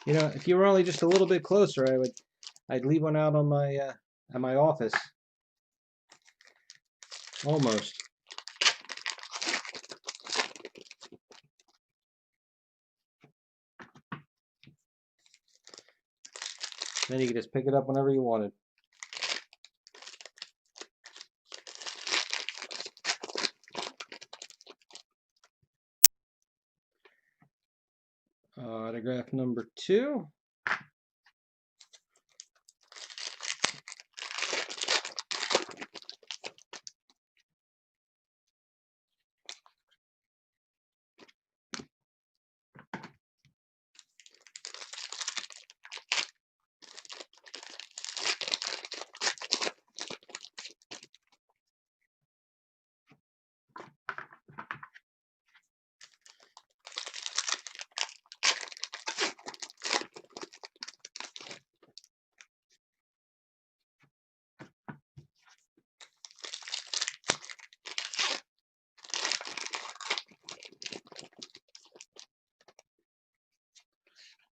You know, if you were only just a little bit closer, I'd leave one out on my at my office. Almost. Then you could just pick it up whenever you wanted. Autograph number 2.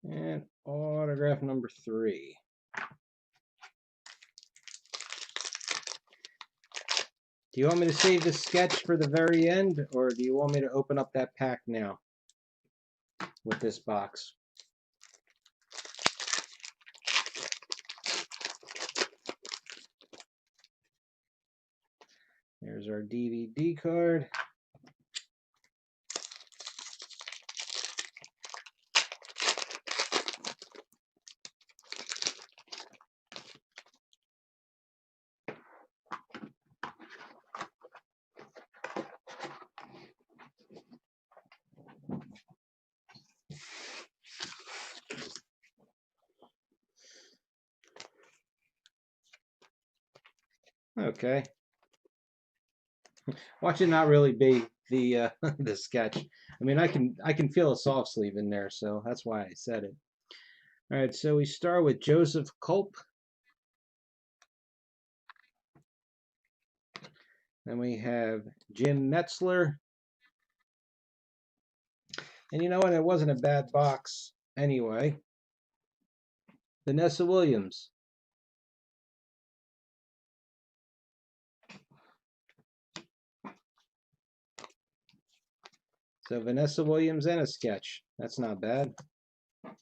And autograph number 3. Do you want me to save the sketch for the very end, or do you want me to open up that pack now with this box? There's our DVD card. Okay. Watch it not really be the the sketch. I mean, I can feel a soft sleeve in there, so that's why I said it. All right, so we start with Joseph Culp. Then we have Jim Metzler. And you know what? It wasn't a bad box anyway. Vanessa Williams. So Vanessa Williams and a sketch. That's not bad. At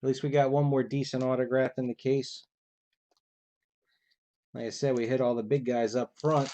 least we got one more decent autograph in the case. Like I said, we hit all the big guys up front.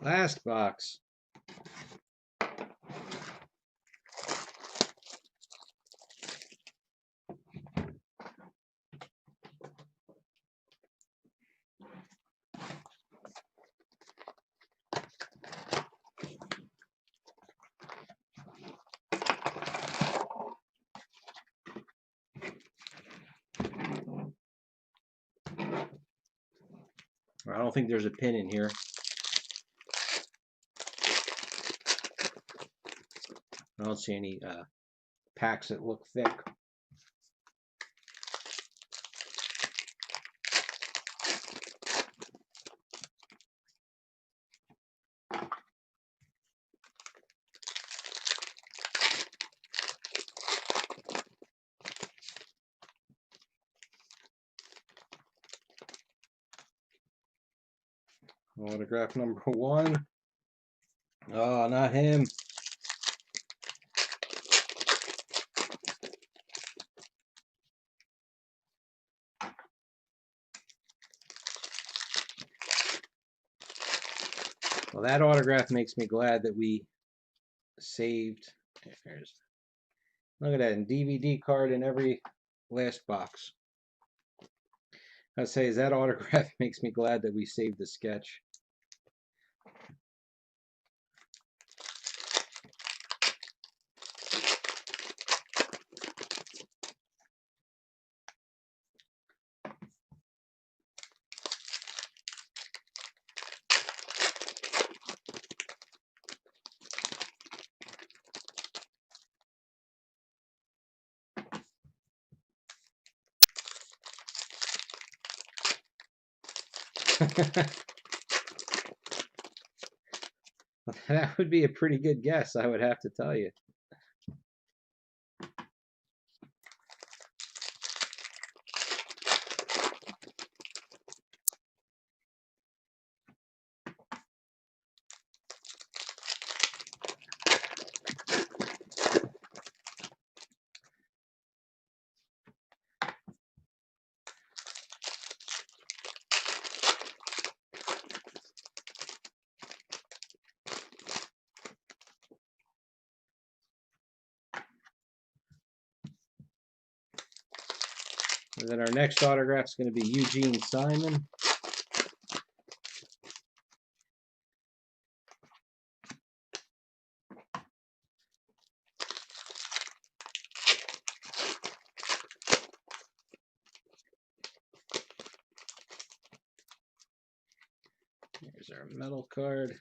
Last box. I don't think there's a pin in here. I don't see any packs that look thick. Autograph number 1. Oh, not him. Well, that autograph makes me glad that we saved. Look at that, and DVD card in every last box. I'd say that autograph makes me glad that we saved the sketch. That would be a pretty good guess, I would have to tell you. And then our next autograph is going to be Eugene Simon. Here's our metal card.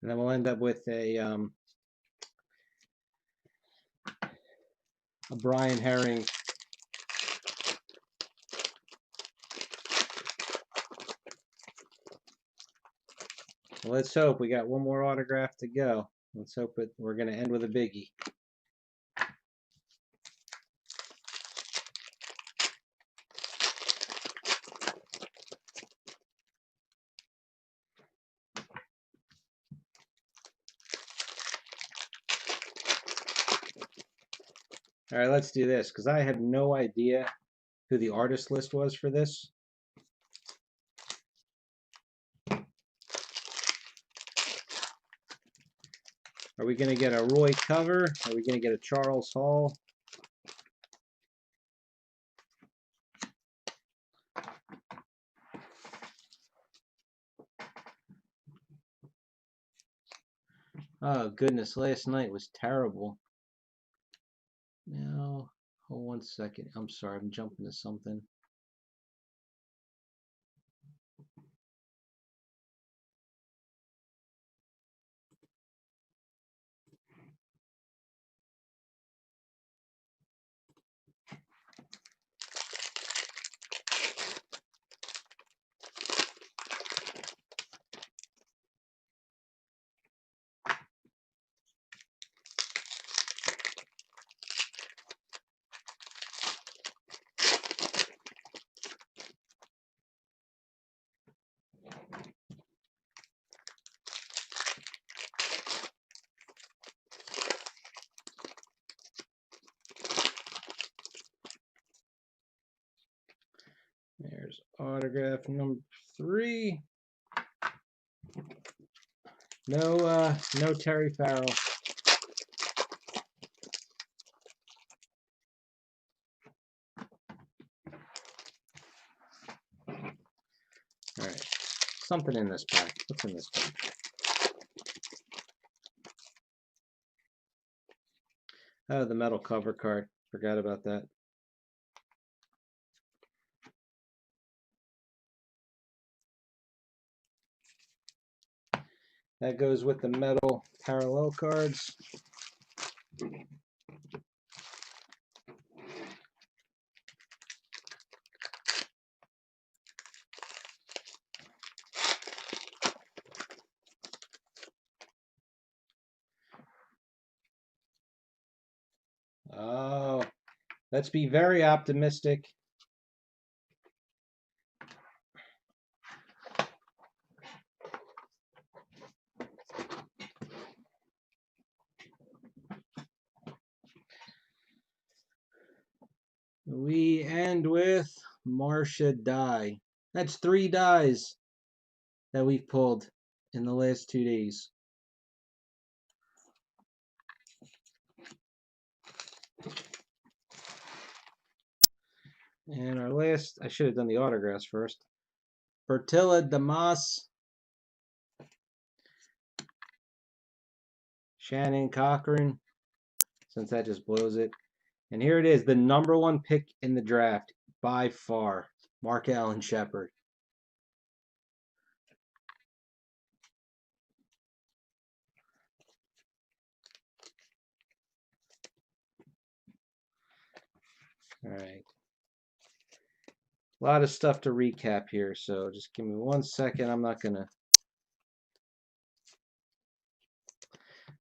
And then we'll end up with a Brian Herring. Well, let's hope. We got one more autograph to go. Let's hope we're going to end with a biggie. All right, let's do this because I have no idea who the artist list was for this. Are we going to get a Roy Cover? Are we going to get a Charles Hall? Oh, goodness. Last night was terrible. Now, hold 1 second. I'm sorry. I'm jumping to something. There's autograph number 3. No Terry Farrell. All right, something in this pack. What's in this pack? Oh, the metal cover card. Forgot about that. That goes with the metal parallel cards. Oh, let's be very optimistic. We end with Marcia die. That's 3 dies that we've pulled in the last 2 days. And our last, I should have done the autographs first. Bertilla Damas, Shannon Cochran, since that just blows it. And here it is, the #1 pick in the draft by far, Mark Allen Shepard. All right. A lot of stuff to recap here, so just give me 1 second. I'm not going to.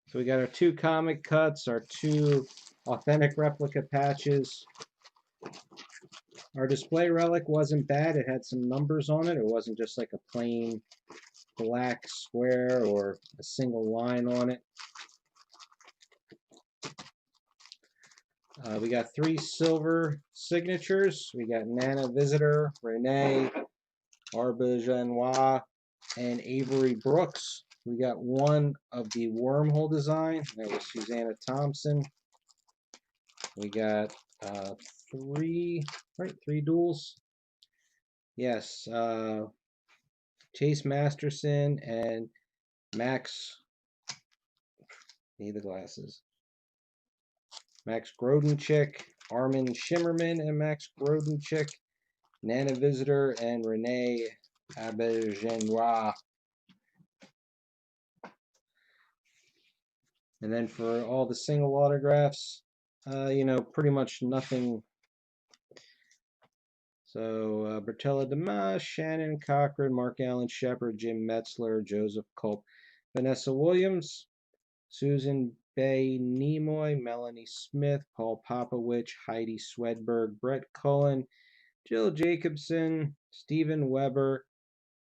So we got our 2 comic cuts, our 2 authentic replica patches. Our display relic wasn't bad. It had some numbers on it. It wasn't just like a plain black square or a single line on it. We got 3 silver signatures. We got Nana Visitor, Renee, Arbogenois, and Avery Brooks. We got 1 of the wormhole design. That was Susanna Thompson. We got three duels. Yes, Chase Masterson and Max. Need the glasses. Max Grodenchik, Armin Shimmerman, and Max Grodenchik. Nana Visitor and Renee Auberjonois. And then for all the single autographs, you know, pretty much nothing. So Bertella Dimas, Shannon Cochran, Mark Allen Shepard, Jim Metzler, Joseph Culp, Vanessa Williams, Susan Bay Nimoy, Melanie Smith, Paul Popowich, Heidi Swedberg, Brett Cullen, Jill Jacobson, Stephen Weber,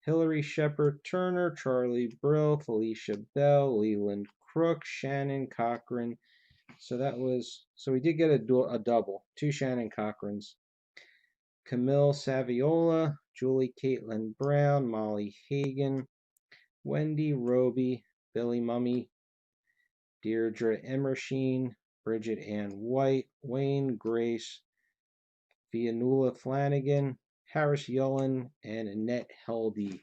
Hillary Shepard Turner, Charlie Brill, Felicia Bell, Leland Crook, Shannon Cochran. So we did get a double. 2 Shannon Cochrans. Camille Saviola, Julie Caitlin Brown, Molly Hagan, Wendy Roby, Billy Mummy, Deirdre Emersheen, Bridget Ann White, Wayne Grace, Vianula Flanagan, Harris Yullen, and Annette Heldy.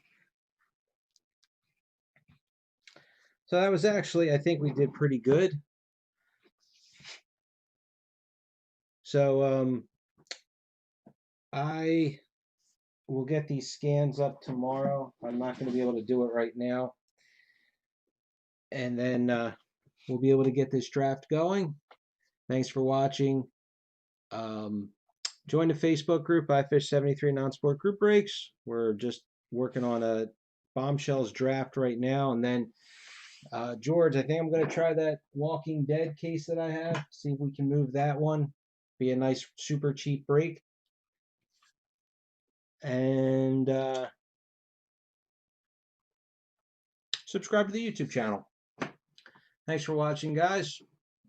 So that was actually, I think we did pretty good. So I will get these scans up tomorrow. I'm not going to be able to do it right now. And then we'll be able to get this draft going. Thanks for watching. Join the Facebook group, iFish73 Non-Sport Group Breaks. We're just working on a Bombshells draft right now. And then, George, I think I'm going to try that Walking Dead case that I have. See if we can move that one. Be a nice, super cheap break. And subscribe to the YouTube channel. Thanks for watching, guys.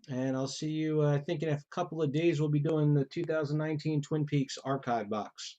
And I'll see you, I think in a couple of days, we'll be doing the 2019 Twin Peaks archive box.